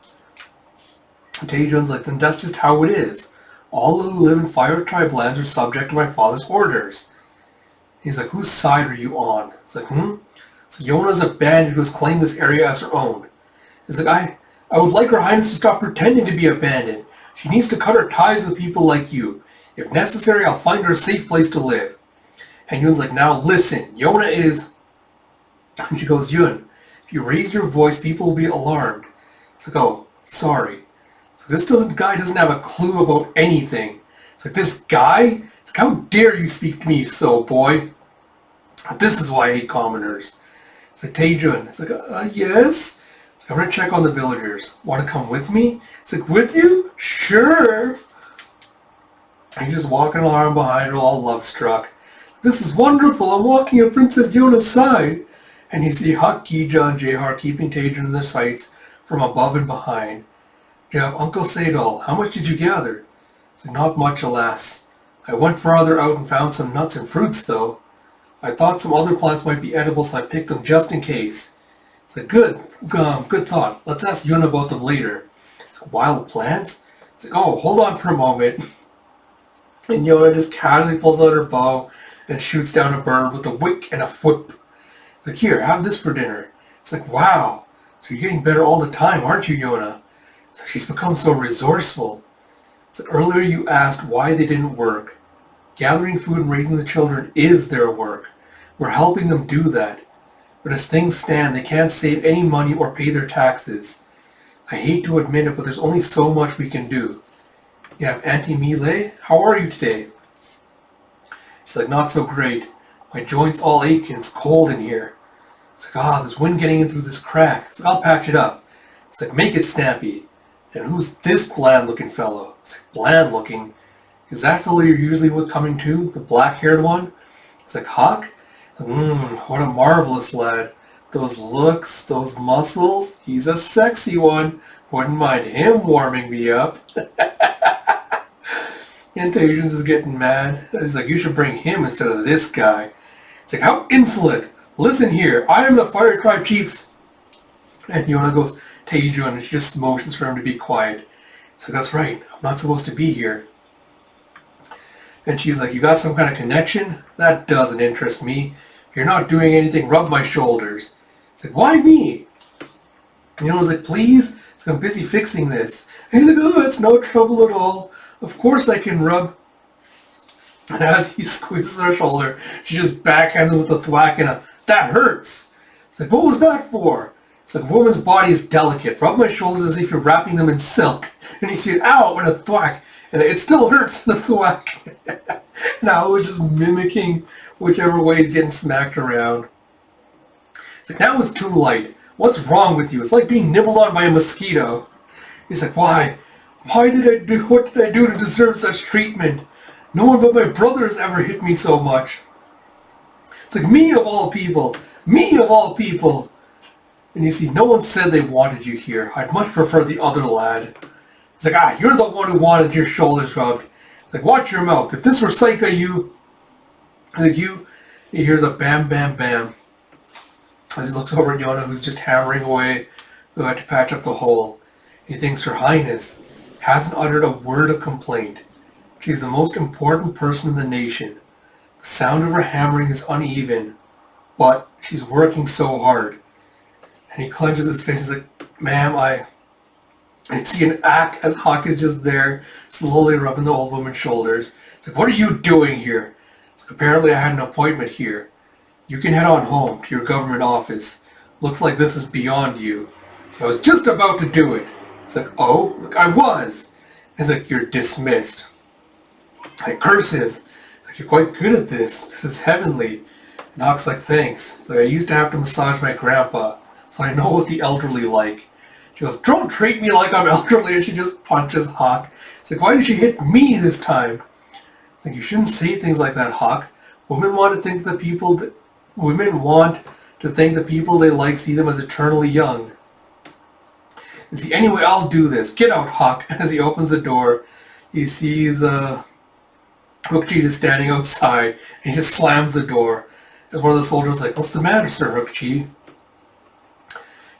[SPEAKER 1] Taejun's like, then that's just how it is. All who live in Fire Tribe lands are subject to my father's orders. He's like, whose side are you on? It's like, So Yona's a bandit who has claimed this area as her own. It's like, I would like her highness to stop pretending to be a bandit. She needs to cut her ties with people like you. If necessary, I'll find her a safe place to live. And Yun's like, now listen, Yona is... And she goes, Yun, if you raise your voice, people will be alarmed. It's like, oh, sorry. So this guy doesn't have a clue about anything. It's like, this guy? It's like, how dare you speak to me so, boy? This is why I hate commoners. It's like, Taejun. It's like, yes? It's like, I'm going to check on the villagers. Want to come with me? It's like, with you? Sure. And he's just walking along behind her, all love-struck. This is wonderful. I'm walking at Princess Yona's side. And you see Huck, Geeja, and Jehar keeping Tajun in their sights from above and behind. You have Uncle Sadal. How much did you gather? It's like, not much, alas. I went farther out and found some nuts and fruits, though. I thought some other plants might be edible, so I picked them just in case. It's like, good thought. Let's ask Yuna about them later. It's like, wild plants? It's like, oh, hold on for a moment. And Yona just casually pulls out her bow and shoots down a bird with a wick and a foot. It's like, here, have this for dinner. It's like, wow. So you're getting better all the time, aren't you, Yona? So she's become so resourceful. So earlier you asked why they didn't work. Gathering food and raising the children is their work. We're helping them do that. But as things stand, they can't save any money or pay their taxes. I hate to admit it, but there's only so much we can do. You have Auntie Millet? How are you today? She's like, not so great. My joints all ache and it's cold in here. It's like, there's wind getting in through this crack. It's like, I'll patch it up. It's like, make it snappy. And who's this bland-looking fellow? It's like, bland-looking? Is that fellow you're usually with coming too? The black-haired one? It's like, Huck? What a marvelous lad. Those looks, those muscles. He's a sexy one. Wouldn't mind him warming me up. And Tajun's is getting mad. He's like, you should bring him instead of this guy. It's like, how insolent. Listen here, I am the Fire Tribe Chief's. And Yona goes, Tajun, and she just motions for him to be quiet. So that's right, I'm not supposed to be here. And she's like, you got some kind of connection? That doesn't interest me. If you're not doing anything, rub my shoulders. It's like, why me? And Yona's like, please? It's like, I'm busy fixing this. And he's like, oh, it's no trouble at all. Of course I can rub. And as he squeezes her shoulder, she just backhands him with a thwack and a, that hurts. It's like, what was that for? It's like, a woman's body is delicate. Rub my shoulders as if you're wrapping them in silk. And you see, ow, and a thwack. And it still hurts, the thwack. Now we're just mimicking whichever way he's getting smacked around. It's like, now it's too light. What's wrong with you? It's like being nibbled on by a mosquito. He's like, why? What did I do to deserve such treatment? No one but my brother has ever hit me so much. It's like, me of all people. Me of all people. And you see, no one said they wanted you here. I'd much prefer the other lad. It's like, you're the one who wanted your shoulders rubbed. It's like, watch your mouth. If this were Saika, you... It's like, he hears a bam, bam, bam. As he looks over at Yona, who's just hammering away to patch up the hole. He thinks Her Highness hasn't uttered a word of complaint. She's the most important person in the nation. The sound of her hammering is uneven, but she's working so hard. And he clenches his face. He's like, ma'am, And you see an act as Huck is just there, slowly rubbing the old woman's shoulders. It's like, what are you doing here? It's like, apparently I had an appointment here. You can head on home to your government office. Looks like this is beyond you. So I was just about to do it. It's like, oh? It's like, I was. It's like, you're dismissed. Like, curses. It's like, you're quite good at this. This is heavenly. And Huck's like, thanks. It's like, I used to have to massage my grandpa, so I know what the elderly like. She goes, don't treat me like I'm elderly, and she just punches Huck. It's like, why did she hit me this time? It's like, you shouldn't say things like that, Huck. Women want to think the people they like see them as eternally young. And see, anyway, I'll do this. Get out, Huck. And as he opens the door, he sees Hookchi just standing outside, and he just slams the door. And one of the soldiers is like, what's the matter, Sir Hookchi?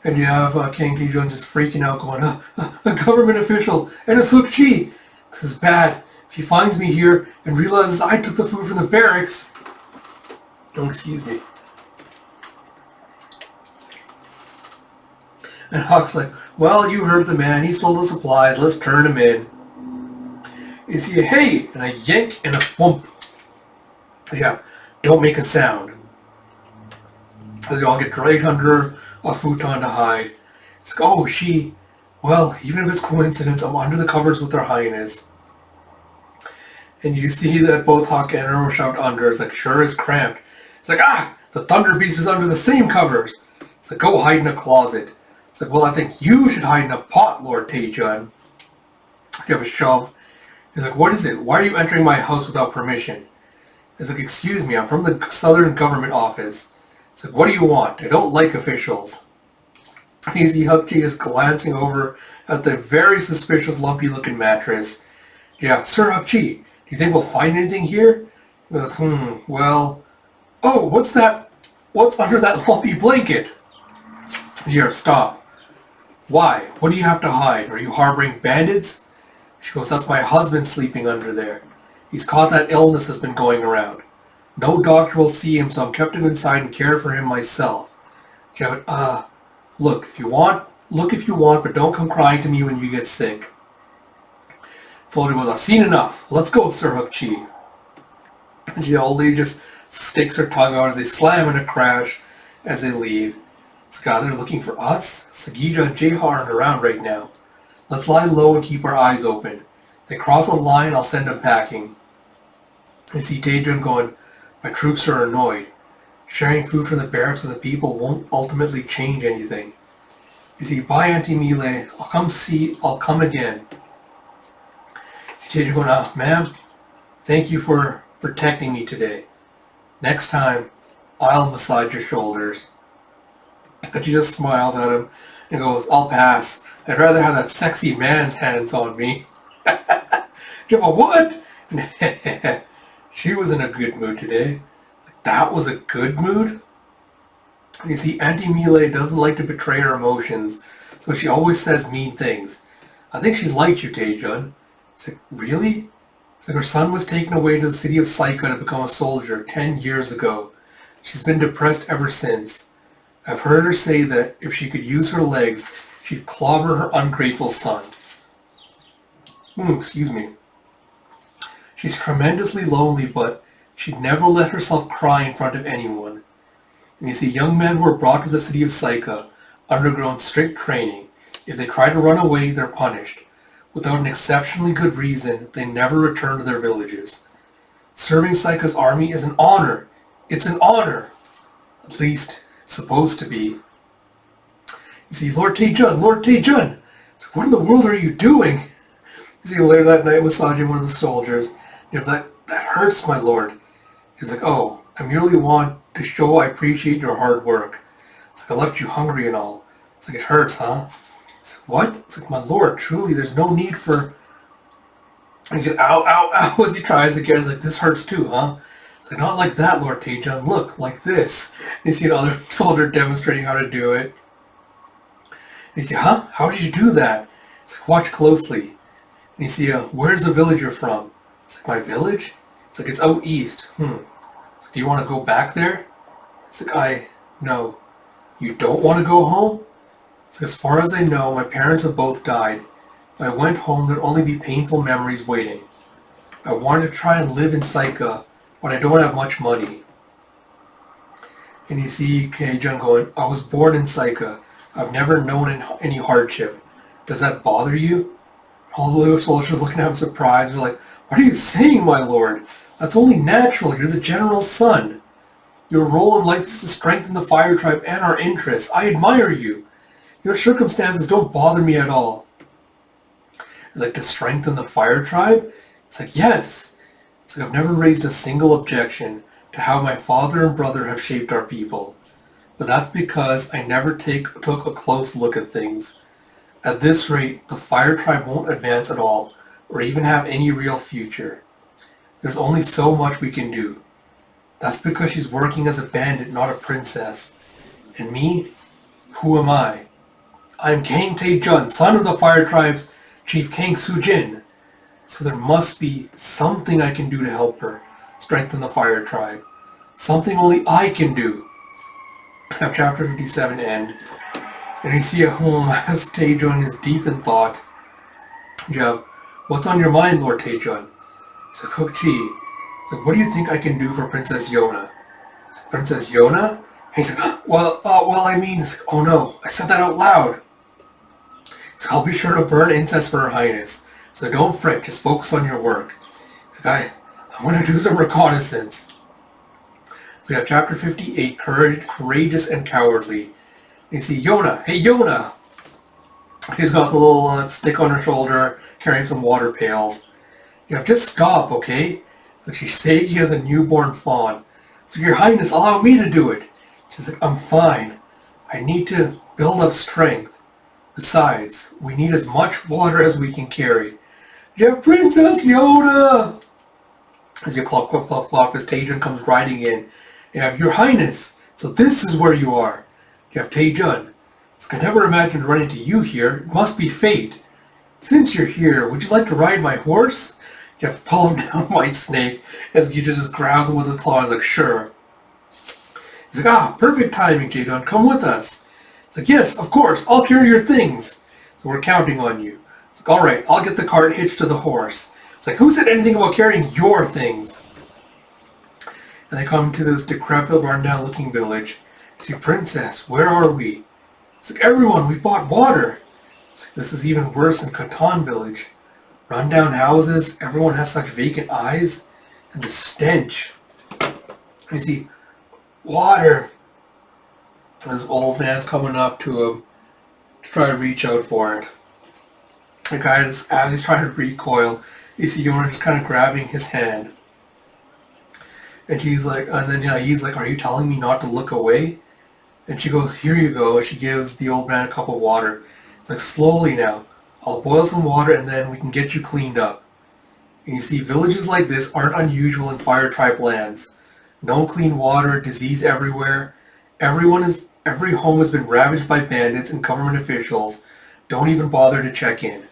[SPEAKER 1] And you have King Tajun just freaking out, going, a government official, and it's Hookchi. This is bad. If he finds me here and realizes I took the food from the barracks... Oh, excuse me. And Huck's like, well, you heard the man. He stole the supplies. Let's turn him in. You see a hey, and a yank, and a thwump. Yeah, don't make a sound. As you all get dragged under a futon to hide. It's like, oh, well, even if it's coincidence, I'm under the covers with Her Highness. And you see that both Huck and her were shoved under. It's like, sure is cramped. It's like, the Thunder Beast is under the same covers. It's like, go hide in a closet. It's like, well, I think you should hide in a pot, Lord Tajun. So you have a shove. He's like, what is it? Why are you entering my house without permission? He's like, excuse me, I'm from the Southern Government Office. It's like, what do you want? I don't like officials. You see Hukji is glancing over at the very suspicious lumpy-looking mattress. Yeah, Sir Hukji, do you think we'll find anything here? He goes, well... Oh, what's that? What's under that lumpy blanket? Here, stop. Why? What do you have to hide? Are you harboring bandits? She goes, that's my husband sleeping under there. He's caught that illness that's been going around. No doctor will see him, so I'm kept him inside and care for him myself. She goes, look if you want, but don't come crying to me when you get sick. Soldier goes, I've seen enough. Let's go, Sir Hukji. And the old lady just sticks her tongue out as they slam in a crash as they leave. Scott, they're looking for us? Sagija and Jeha aren't around right now. Let's lie low and keep our eyes open. If they cross a line, I'll send them packing. You see Taejun going, my troops are annoyed. Sharing food from the barracks with the people won't ultimately change anything. You see, bye Auntie Mile, I'll come again. See Taejun going, ma'am, thank you for protecting me today. Next time, I'll massage your shoulders. And she just smiles at him and goes, I'll pass. I'd rather have that sexy man's hands on me. Jeff, what? She was in a good mood today. That was a good mood? And you see, Auntie Mile doesn't like to betray her emotions, so she always says mean things. I think she liked you, Taejun. It's like, really? It's like her son was taken away to the city of Saika to become a soldier 10 years ago. She's been depressed ever since. I've heard her say that if she could use her legs, she'd clobber her ungrateful son. Excuse me. She's tremendously lonely, but she'd never let herself cry in front of anyone. And you see, young men who are brought to the city of Saika undergone strict training. If they try to run away, they're punished. Without an exceptionally good reason, they never return to their villages. Serving Saika's army is an honor. It's an honor. At least, it's supposed to be. You see, Lord Taejun! So what in the world are you doing? You see him later that night massaging one of the soldiers. You know, that hurts, my lord. He's like, oh, I merely want to show I appreciate your hard work. It's like I left you hungry and all. It's like, it hurts, huh? It's like, what? It's like, my lord, truly, there's no need for... And he's like, ow, ow, ow, as he tries again. He's like, this hurts too, huh? It's like, not like that, Lord Taejun. Look, like this. And you see another soldier demonstrating how to do it. And you see, huh? How did you do that? It's like, watch closely. And you see, where's the village you're from? It's like, my village? It's like, it's out east. It's like, do you want to go back there? It's like, no. You don't want to go home? It's like, as far as I know, my parents have both died. If I went home, there'd only be painful memories waiting. I wanted to try and live in Saika, but I don't have much money. And you see Taejun going, I was born in Saika. I've never known any hardship. Does that bother you? All the little soldiers looking at him surprised. They're like, what are you saying, my lord? That's only natural. You're the general's son. Your role in life is to strengthen the fire tribe and our interests. I admire you. Your circumstances don't bother me at all. It's like, to strengthen the fire tribe? It's like, yes. It's like, I've never raised a single objection to how my father and brother have shaped our people. But that's because I never took a close look at things. At this rate, the fire tribe won't advance at all, or even have any real future. There's only so much we can do. That's because she's working as a bandit, not a princess. And me? Who am I? I'm Kang Taejun, son of the fire tribe's Chief Kang Sujin. So there must be something I can do to help her strengthen the fire tribe. Something only I can do. Have chapter 57 end. And you see at home as Taejun is deep in thought. You have, what's on your mind, Lord Taejun? He's like, Hukji. He's like, what do you think I can do for Princess Yona? He's like, Princess Yona? And he's like, well, I mean, he's like, oh no, I said that out loud. He's like, I'll be sure to burn incense for Her Highness. So don't fret, just focus on your work. He's like, I'm going to do some reconnaissance. So we have chapter 58, Courageous and Cowardly. And you see Yona. Hey, Yona! He's got the little stick on her shoulder, carrying some water pails. You have to stop, okay? So she's saying he has a newborn fawn. So Your Highness, allow me to do it. She's like, I'm fine. I need to build up strength. Besides, we need as much water as we can carry. You have Princess Yona! As you clop, clop, clop, clop, as Taejun comes riding in. You have Your Highness. So this is where you are. You have Taejun. So I never imagined running into you here. It must be fate. Since you're here, would you like to ride my horse? You have to pull him down, White Snake, as Gita just grabs him with his claws, like, sure. He's like, perfect timing, Taejun, come with us. He's like, yes, of course, I'll carry your things. So we're counting on you. It's like, alright, I'll get the cart hitched to the horse. It's like, who said anything about carrying your things? And they come to this decrepit, run-down looking village. You see, Princess, where are we? It's like, everyone, we bought water. It's like, this is even worse than Catan village. Run-down houses, everyone has such vacant eyes, and the stench. You see, water. This old man's coming up to him to try to reach out for it. The guy just, as he's trying to recoil, you see Yona just kind of grabbing his hand. And he's like, he's like, are you telling me not to look away? And she goes, here you go. And she gives the old man a cup of water. It's like, slowly now. I'll boil some water and then we can get you cleaned up. And you see, villages like this aren't unusual in fire tribe lands. No clean water, disease everywhere. Every home has been ravaged by bandits, and government officials don't even bother to check in.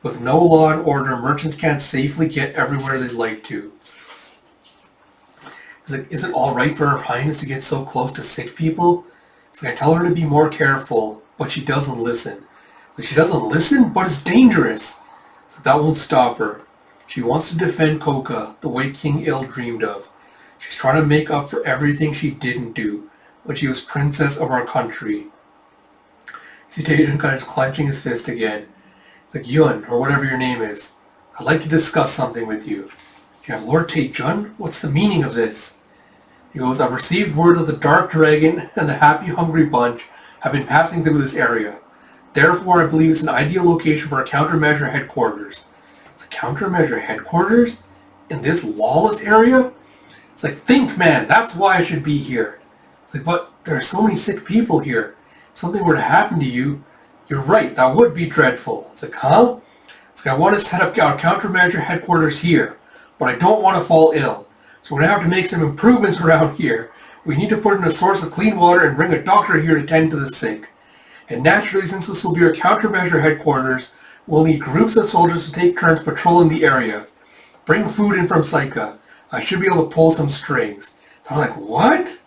[SPEAKER 1] With no law and order, merchants can't safely get everywhere they'd like to. It's like, is it alright for Her Highness to get so close to sick people? It's like, I tell her to be more careful, but she doesn't listen. It's like, she doesn't listen, but it's dangerous. So that won't stop her. She wants to defend Koka the way King Il dreamed of. She's trying to make up for everything she didn't do when she was princess of our country. You see Taejun kind of clenching his fist again. It's like, Yun, or whatever your name is, I'd like to discuss something with you. You have Lord Taejun? What's the meaning of this? He goes, I've received word that the Dark Dragon and the Happy Hungry Bunch have been passing through this area. Therefore, I believe it's an ideal location for a countermeasure headquarters. It's a countermeasure headquarters? In this lawless area? It's like, think, man, that's why I should be here. It's like, but there are so many sick people here. If something were to happen to you, you're right, that would be dreadful. It's like, huh? It's like, I want to set up our countermeasure headquarters here, but I don't want to fall ill. So we're going to have to make some improvements around here. We need to put in a source of clean water and bring a doctor here to tend to the sick. And naturally, since this will be our countermeasure headquarters, we'll need groups of soldiers to take turns patrolling the area. Bring food in from Saika. I should be able to pull some strings. So I'm like, what?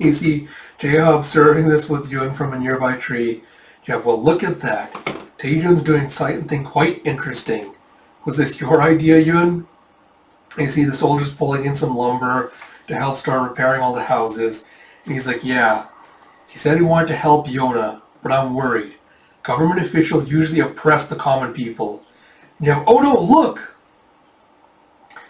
[SPEAKER 1] You see Jeha observing this with Yun from a nearby tree. You have, well, look at that. Taejun's doing something quite interesting. Was this your idea, Yun? You see the soldiers pulling in some lumber to help start repairing all the houses. And he's like, yeah. He said he wanted to help Yona, but I'm worried. Government officials usually oppress the common people. And you have, oh no, look!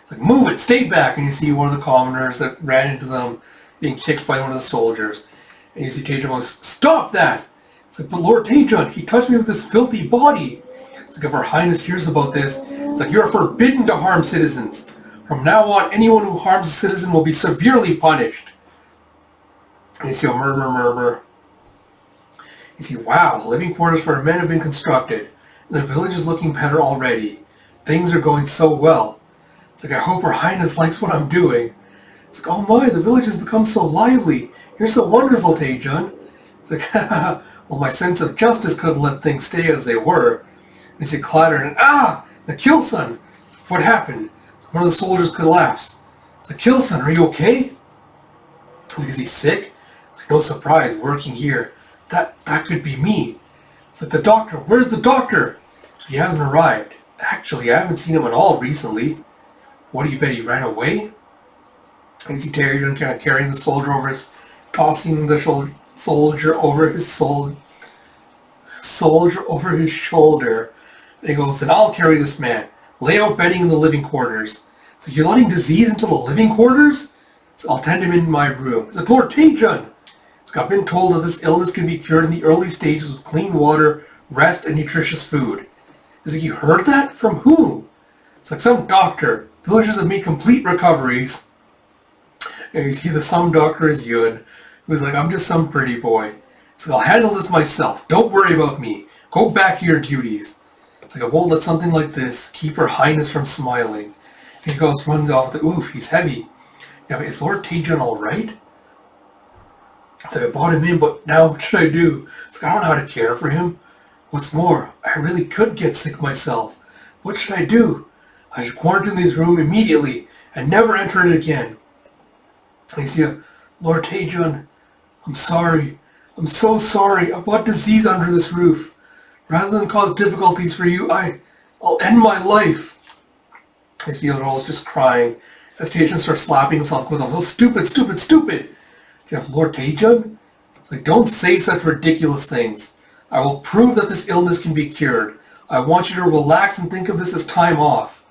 [SPEAKER 1] It's like, move it, stay back! And you see one of the commoners that ran into them being kicked by one of the soldiers. And you see Taejun goes, stop that! It's like, but Lord Taejun, he touched me with his filthy body! It's like, if Her Highness hears about this, it's like, you're forbidden to harm citizens. From now on, anyone who harms a citizen will be severely punished. And you see a murmur. You see, wow, living quarters for men have been constructed. And the village is looking better already. Things are going so well. It's like, I hope Her Highness likes what I'm doing. It's like, oh my, the village has become so lively. You're so wonderful, Taejun. It's like, well, my sense of justice couldn't let things stay as they were. And you see clatter and, the Killson! What happened? One of the soldiers collapsed. It's like, Killson, are you okay? Is he sick? It's like, no surprise, working here. That could be me. It's like, the doctor, where's the doctor? So he hasn't arrived. Actually, I haven't seen him at all recently. What do you bet, he ran away? And you see Taejun kind of carrying the soldier over his, tossing the soldier over his shoulder. And he goes, then I'll carry this man. Lay out bedding in the living quarters. So you're letting disease into the living quarters? So I'll tend him in my room. It's like, Lord Taejun! So I've been told that this illness can be cured in the early stages with clean water, rest, and nutritious food. It's like, you heard that? From whom? It's like some doctor. Villagers have made complete recoveries. And you see the some doctor is Yun, who's like, I'm just some pretty boy. It's like, I'll handle this myself. Don't worry about me. Go back to your duties. It's like, I won't let something like this keep her highness from smiling. And he goes, runs off with, oof, he's heavy. Yeah, but is Lord Taejun alright? It's like, I brought him in, but now what should I do? It's like, I don't know how to care for him. What's more, I really could get sick myself. What should I do? I should quarantine this room immediately and never enter it again. And you see, Lord Taejun, I'm sorry. I'm so sorry. I brought disease under this roof. Rather than cause difficulties for you, I'll end my life. I see Earl's just crying as Taejun starts slapping himself. Goes, I'm so stupid, stupid, stupid. You have Lord Taejun? It's like, don't say such ridiculous things. I will prove that this illness can be cured. I want you to relax and think of this as time off.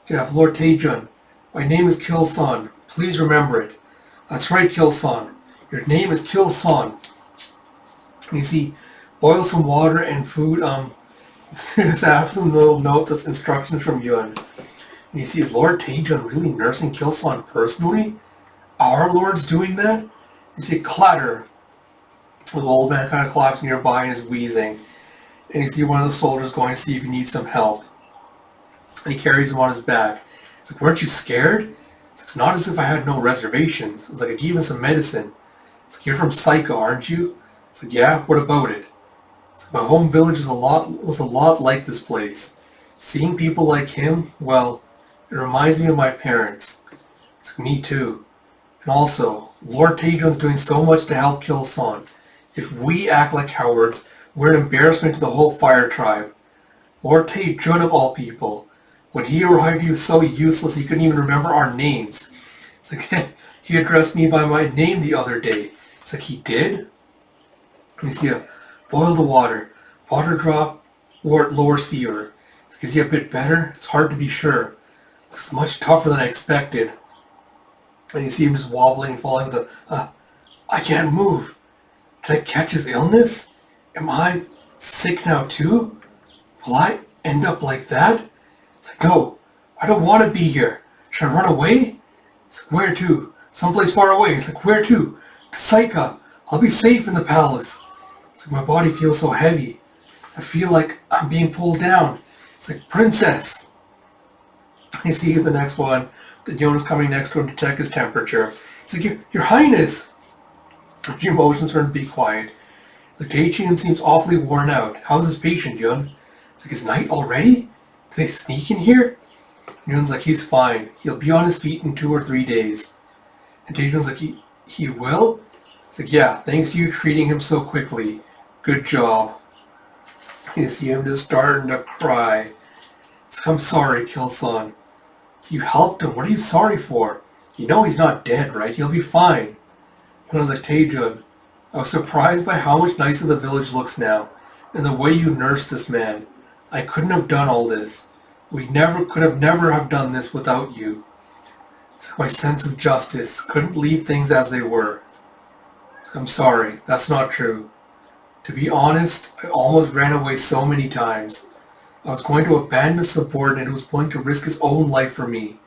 [SPEAKER 1] You have Lord Taejun. My name is Kil-san. Please remember it. That's right, Kil-san. Your name is Kil-san. And you see, boil some water and food. Just after the little note that's instructions from Yun. And you see, is Lord Taejun really nursing Kil-san personally? Our Lord's doing that? You see a clatter. The old man kind of collapsed nearby and is wheezing. And you see one of the soldiers going to see if he needs some help. And he carries him on his back. It's like, weren't you scared? It's not as if I had no reservations. It's like, I gave him some medicine. It's like, you're from Psycho, aren't you? It's like, yeah, what about it? It's like, my home village was a lot like this place. Seeing people like him, well, it reminds me of my parents. It's like, me too. And also, Lord Taejun's doing so much to help Kil-san. If we act like cowards, we're an embarrassment to the whole fire tribe. Lord Taejun of all people. When he arrived, he was so useless he couldn't even remember our names. It's like, he addressed me by my name the other day. It's like, he did? And you see, boil the water. Water drop lowers fever. It's like, is he a bit better? It's hard to be sure. It's much tougher than I expected. And you see him just wobbling and falling with I can't move. Did I catch his illness? Am I sick now too? Will I end up like that? It's like, no, I don't want to be here. Should I run away? It's like, where to? Someplace far away. It's like, where to? To Saika. I'll be safe in the palace. It's like, my body feels so heavy. I feel like I'm being pulled down. It's like, princess. You see the next one, that Yona's coming next to him to check his temperature. It's like, your highness. Your emotions are to be quiet. Like, Taejun seems awfully worn out. How's his patient, Yun? It's like, it's night already? Did they sneak in here? And Yun's like, he's fine. He'll be on his feet in 2 or 3 days. And Taejun's like, he will? It's like, yeah, thanks to you treating him so quickly. Good job. You see him just starting to cry. It's like, I'm sorry, Kil-san. You helped him. What are you sorry for? You know he's not dead, right? He'll be fine. And I was like, Taejun, I was surprised by how much nicer the village looks now, and the way you nursed this man. I couldn't have done all this. We could have never have done this without you. So my sense of justice couldn't leave things as they were. So I'm sorry, that's not true. To be honest, I almost ran away so many times. I was going to abandon a subordinate who was going to risk his own life for me.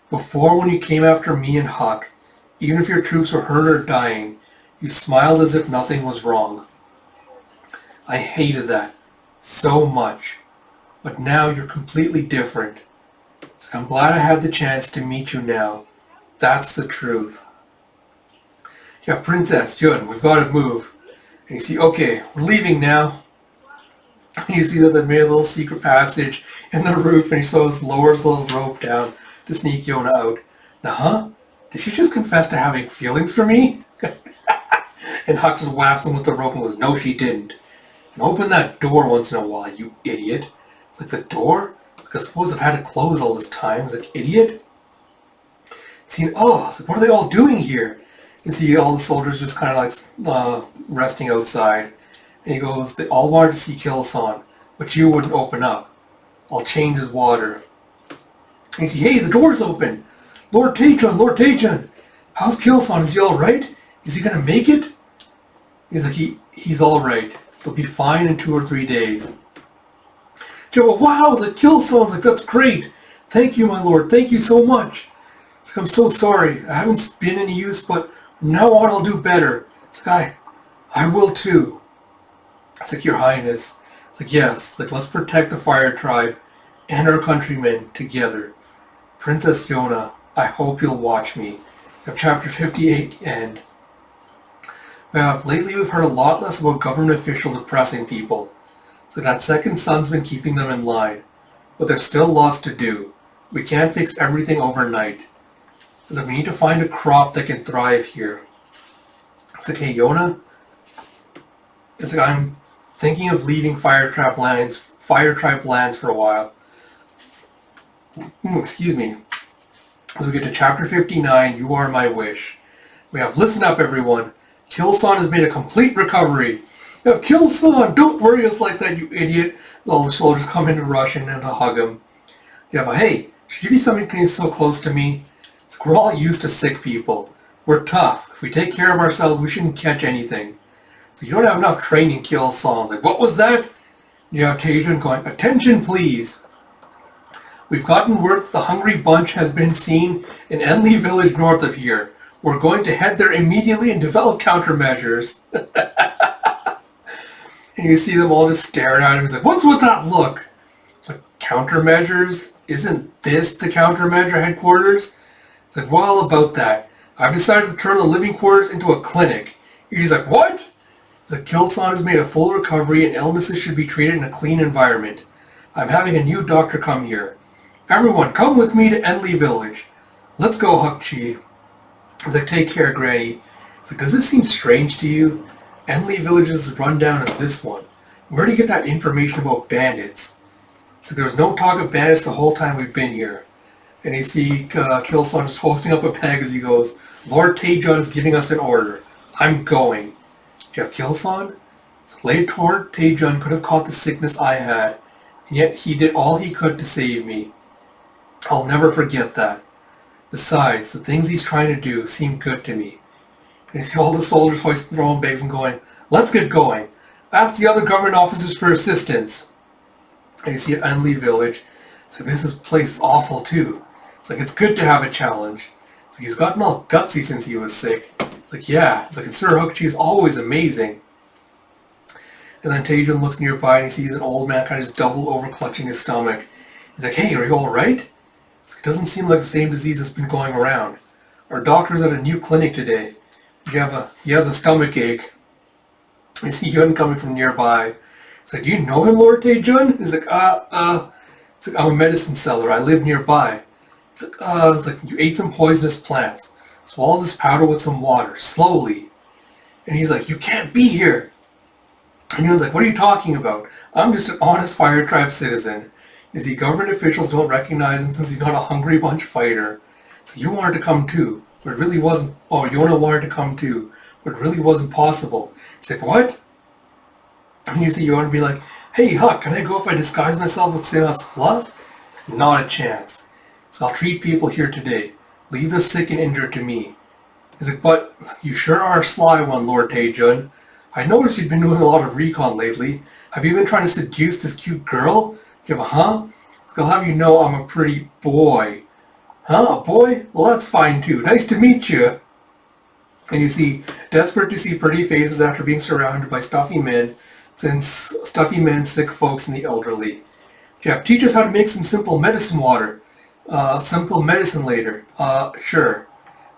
[SPEAKER 1] Before, when you came after me and Huck, even if your troops were hurt or dying, you smiled as if nothing was wrong. I hated that so much. But now you're completely different. So I'm glad I had the chance to meet you now. That's the truth. Yeah, Princess, Yun, we've got to move. And you see, okay, we're leaving now. And you see that they made a little secret passage in the roof, and he lowers the little rope down to sneak Yona out. Now, did she just confess to having feelings for me? And Huck just whaps him with the rope and goes, no, she didn't. And open that door once in a while, you idiot. It's like, the door? It's like, I suppose I've had it closed all this time. It's like, idiot? It's like, what are they all doing here? You see all the soldiers just kind of like resting outside. And he goes, they all wanted to see Kil-san, but you wouldn't open up. I'll change his water. And you see, hey, the door's open. Lord Taejun, how's Kil-san? Is he alright? Is he gonna make it? He's like, he's alright. He'll be fine in 2 or 3 days. Joe, wow, the Kil-san's like, that's great. Thank you, my lord. Thank you so much. It's like, I'm so sorry. I haven't been any use, but from now on I'll do better. It's like, I will too. It's like, Your Highness. It's like, yes. It's like, let's protect the Fire Tribe and our countrymen together. Princess Yona, I hope you'll watch me. We have chapter 58 end. Lately we've heard a lot less about government officials oppressing people. So that second son's been keeping them in line. But there's still lots to do. We can't fix everything overnight. So we need to find a crop that can thrive here. It's like, hey Yona, it's like, I'm thinking of leaving Fire Tribe lands for a while. Excuse me. As we get to chapter 59, You Are My Wish. We have, listen up everyone. Killson has made a complete recovery. You have Killson! Don't worry us like that, you idiot. All the soldiers come in to rush in and to hug him. You have a, hey, should you be something so close to me? It's like, we're all used to sick people. We're tough. If we take care of ourselves, we shouldn't catch anything. So you don't have enough training, Killson. Like, what was that? You have Tajan going, attention please. We've gotten word the Hungry Bunch has been seen in Enley village north of here. We're going to head there immediately and develop countermeasures. And you see them all just staring at him. He's like, what's with that look? It's like, countermeasures? Isn't this the countermeasure headquarters? It's like, well, about that. I've decided to turn the living quarters into a clinic. He's like, what? It's like, Killson has made a full recovery and illnesses should be treated in a clean environment. I'm having a new doctor come here. Everyone, come with me to Enley village. Let's go, Huk-Chi. He's like, take care, Granny. He's like, does this seem strange to you? Enley village is as run down as this one. Where do you get that information about bandits? So there was no talk of bandits the whole time we've been here. And you see Killson just hosting up a peg as he goes, Lord Tajan is giving us an order. I'm going. Do you have Killson? So Lord Tajan could have caught the sickness I had, and yet he did all he could to save me. I'll never forget that. Besides, the things he's trying to do seem good to me. And you see all the soldiers hoisting their own bags and going, let's get going. Ask the other government officers for assistance. And you see at Enley village, it's like, this place is awful too. It's like, it's good to have a challenge. It's like, he's gotten all gutsy since he was sick. It's like, yeah. It's like, Sir Huk-Chi is always amazing. And then Tajan looks nearby and he sees an old man kind of just double over clutching his stomach. He's like, hey, are you alright? It doesn't seem like the same disease that's been going around. Our doctor's at a new clinic today. He has a stomach ache. I see Yun coming from nearby. He's like, do you know him, Lord Taejun? He's like, it's like, I'm a medicine seller. I live nearby. It's like, you ate some poisonous plants. Swallow this powder with some water, slowly. And he's like, you can't be here. And Yun's like, what are you talking about? I'm just an honest Fire Tribe citizen. You see, government officials don't recognize him since he's not a Hungry Bunch fighter. So you wanted to come too. But it really wasn't, Yona wanted to come too, but it really wasn't possible. He's like, what? And you see Yona be like, hey Huck, can I go if I disguise myself with Sinha's fluff? Not a chance. So I'll treat people here today. Leave the sick and injured to me. He's like, but you sure are a sly one, Lord Taejun. I noticed you've been doing a lot of recon lately. Have you been trying to seduce this cute girl? Do you have a huh? I'll have you know I'm a pretty boy. Huh, a boy? Well, that's fine too. Nice to meet you. And you see, desperate to see pretty faces after being surrounded by stuffy men, sick folks, and the elderly. Jeff, teach us how to make some simple medicine water. Simple medicine later. Sure.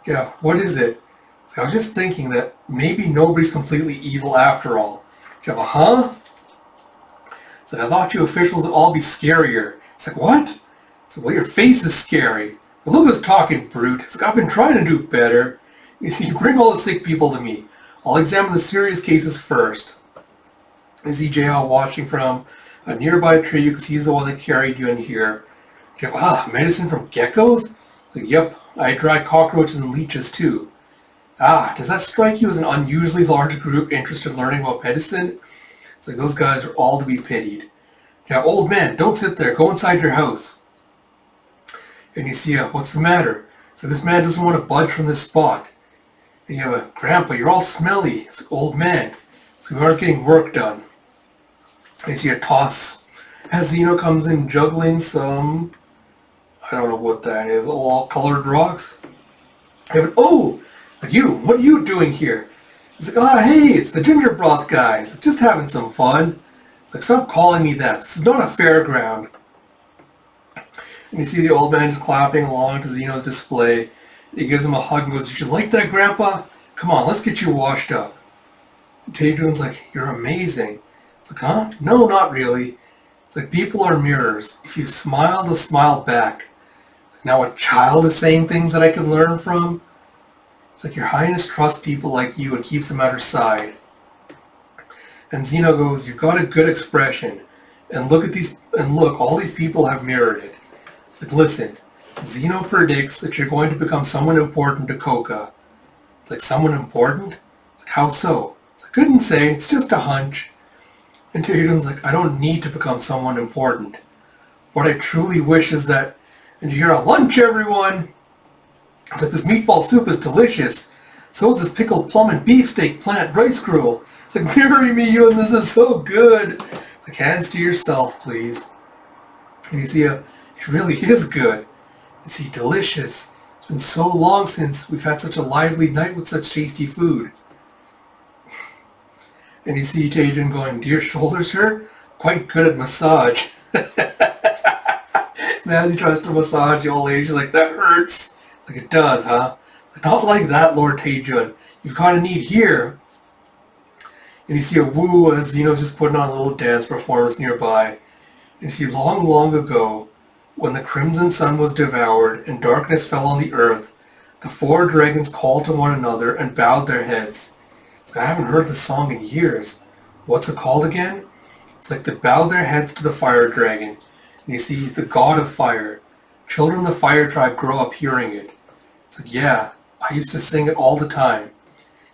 [SPEAKER 1] Jeff, what is it? So I was just thinking that maybe nobody's completely evil after all. Jeff, huh? So I thought you officials would all be scarier. It's like, what? So, well, your face is scary. Look who's talking, brute. It's like, I've been trying to do better. You see, bring all the sick people to me. I'll examine the serious cases first. You see J.L. watching from a nearby tree because he's the one that carried you in here. You have, medicine from geckos? It's like, yep, I dry cockroaches and leeches too. Does that strike you as an unusually large group interested in learning about medicine? It's like, those guys are all to be pitied. Yeah, old man, don't sit there. Go inside your house. And you see, what's the matter? So this man doesn't want to budge from this spot. And you have a, Grandpa, you're all smelly. It's an old man. So we aren't getting work done. And you see a toss as Zeno comes in juggling some, I don't know what that is. All colored rocks? Oh! Like you, what are you doing here? He's like, oh, hey, it's the ginger broth guys. Like, just having some fun. It's like, stop calling me that. This is not a fairground. And you see the old man just clapping along to Zeno's display. He gives him a hug and goes, did you like that, Grandpa? Come on, let's get you washed up. And Tadron's like, you're amazing. It's like, huh? No, not really. It's like, people are mirrors. If you smile, they'll smile back. It's like, now a child is saying things that I can learn from? It's like, Your Highness trusts people like you and keeps them at her side. And Zeno goes, you've got a good expression. And look, all these people have mirrored it. It's like, listen, Zeno predicts that you're going to become someone important to Coca. It's like, someone important? It's like, how so? It's like, couldn't say, it's just a hunch. And Tadron's like, I don't need to become someone important. What I truly wish is that, and you hear a lunch, everyone! It's like, this meatball soup is delicious. So is this pickled plum and beefsteak plant rice gruel. It's like, marry me, you, and this is so good. It's like, hands to yourself, please. And you see, it really is good. You see, delicious. It's been so long since we've had such a lively night with such tasty food. And you see Tadron going, do your shoulders hurt? Quite good at massage. And as he tries to massage the old lady, she's like, that hurts. It's like, it does, huh? It's like, not like that, Lord Tadron. You've got a need here. And you see a woo as Zeno's just putting on a little dance performance nearby. And you see long, long ago, when the crimson sun was devoured and darkness fell on the earth, the four dragons called to one another and bowed their heads. It's like, I haven't heard this song in years. What's it called again? It's like, they bowed their heads to the fire dragon. And you see the god of fire. Children of the fire tribe grow up hearing it. It's like, yeah, I used to sing it all the time.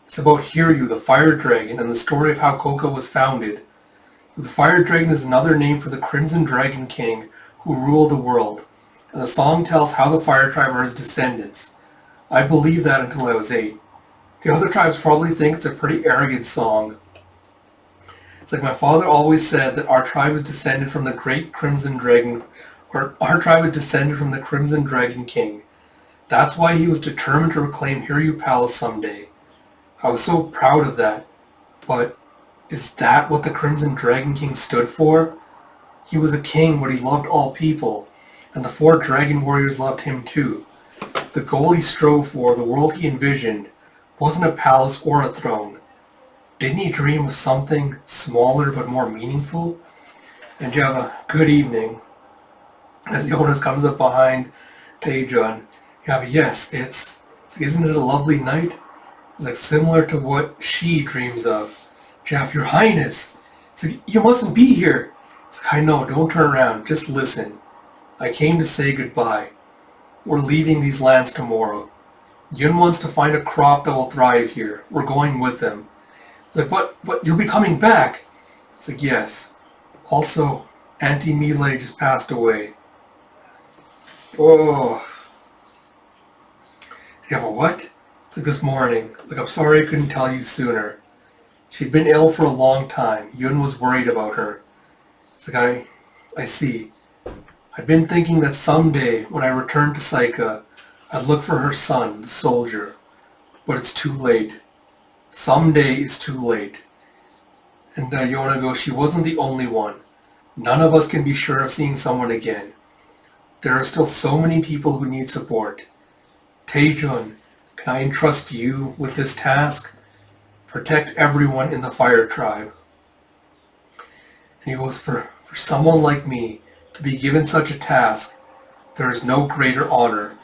[SPEAKER 1] It's about Hiryu, the fire dragon, and the story of how Coca was founded. So the fire dragon is another name for the Crimson Dragon King who ruled the world. And the song tells how the fire tribe are his descendants. I believed that until I was 8. The other tribes probably think it's a pretty arrogant song. It's like, my father always said that our tribe is descended from the great Crimson Dragon, or our tribe is descended from the Crimson Dragon King. That's why he was determined to reclaim Hiryu Palace someday. I was so proud of that. But is that what the Crimson Dragon King stood for? He was a king, but he loved all people, and the 4 dragon warriors loved him too. The goal he strove for, the world he envisioned, wasn't a palace or a throne. Didn't he dream of something smaller but more meaningful? And you have a good evening. As Jonas comes up behind Tadron, you have a yes, it's isn't it a lovely night? It's like similar to what she dreams of. Jeff, Your Highness! It's like, you mustn't be here! It's like, I know, don't turn around, just listen. I came to say goodbye. We're leaving these lands tomorrow. Yun wants to find a crop that will thrive here. We're going with him. It's like, but you'll be coming back! It's like, yes. Also, Auntie Melee just passed away. Oh. You have a what? It's like, this morning. It's like, I'm sorry I couldn't tell you sooner. She'd been ill for a long time. Yun was worried about her. It's like, I see. I'd been thinking that someday, when I returned to Saika, I'd look for her son, the soldier. But it's too late. Someday is too late. And Yona goes, she wasn't the only one. None of us can be sure of seeing someone again. There are still so many people who need support. Taejun, can I entrust you with this task? Protect everyone in the fire tribe. And he goes, for someone like me to be given such a task, there is no greater honor.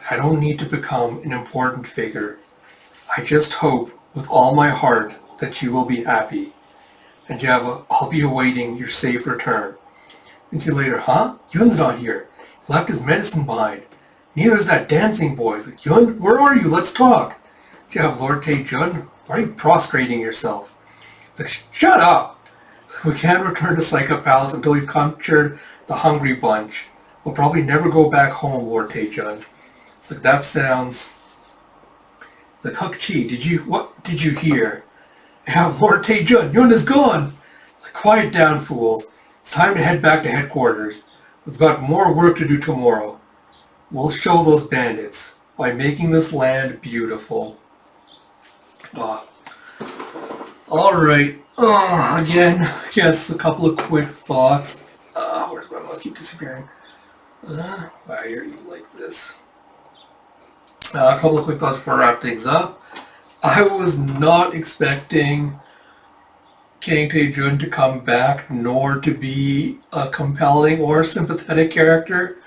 [SPEAKER 1] I don't need to become an important figure. I just hope with all my heart that you will be happy. And Java, I'll be awaiting your safe return. And see you later, huh? Yun's not here. He left his medicine behind. Neither is that dancing boy. It's like, Yun, where are you? Let's talk. Java, Lord Taejun, why are you prostrating yourself? It's like, shut up. We can't return to Saika Palace until we've captured the Hungry Bunch. We'll probably never go back home, Lord Taejun. It's like, that sounds... It's like, Huk-Chi, what did you hear? Yeah, Lord Taejun, Yun is gone! It's like, quiet down, fools. It's time to head back to headquarters. We've got more work to do tomorrow. we'll show those bandits by making this land beautiful. Alright, again, I guess a couple of quick thoughts. Where's my mouse? Keep disappearing. Why are you like this? A couple of quick thoughts before I wrap things up. I was not expecting Kang Tae-jun to come back, nor to be a compelling or sympathetic character.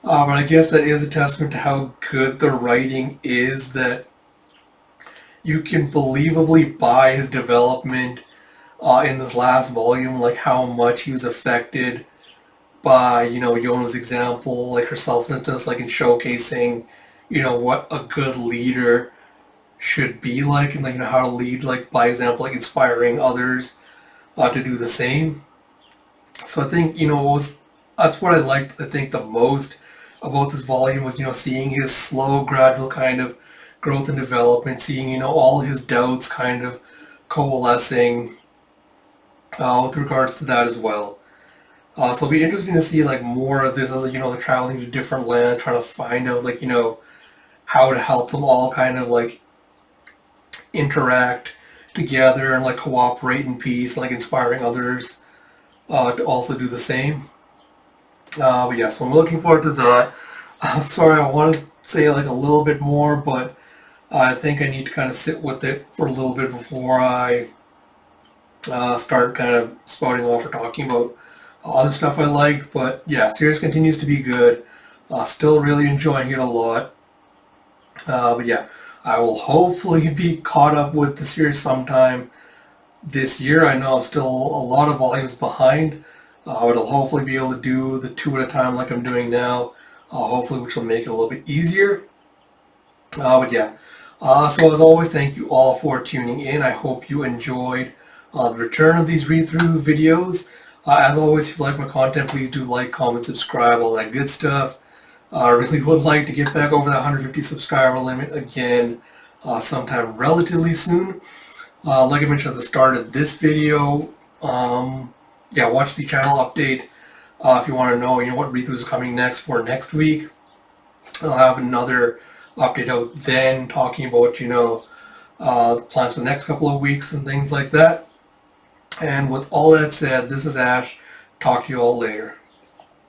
[SPEAKER 1] But I guess that is a testament to how good the writing is, that you can believably buy his development in this last volume, like how much he was affected by, Yona's example, like her selflessness, like in showcasing, what a good leader should be like, and like, how to lead, like by example, like inspiring others to do the same. So I think, that's what I liked, I think, the most about this volume was, seeing his slow, gradual kind of growth and development, seeing, all his doubts kind of coalescing with regards to that as well. So it'll be interesting to see like more of this as the traveling to different lands, trying to find out like, how to help them all kind of like interact together and like cooperate in peace, like inspiring others to also do the same. But yeah, so I'm looking forward to that. Sorry, I want to say like a little bit more, but I think I need to kind of sit with it for a little bit before I start kind of spouting off or talking about other stuff I liked. But yeah, series continues to be good. Still really enjoying it a lot. But yeah, I will hopefully be caught up with the series sometime this year. I know I'm still a lot of volumes behind. But I'll hopefully be able to do the 2 at a time like I'm doing now. Hopefully, which will make it a little bit easier. But yeah, so as always, thank you all for tuning in. I hope you enjoyed the return of these read-through videos. As always, if you like my content, please do like, comment, subscribe, all that good stuff. I really would like to get back over that 150 subscriber limit again sometime relatively soon. Like I mentioned at the start of this video, yeah, watch the channel update if you want to know, what read-throughs is coming next for next week. I'll have another update out then talking about, the plans for the next couple of weeks and things like that. And with all that said, this is Ash. Talk to you all later.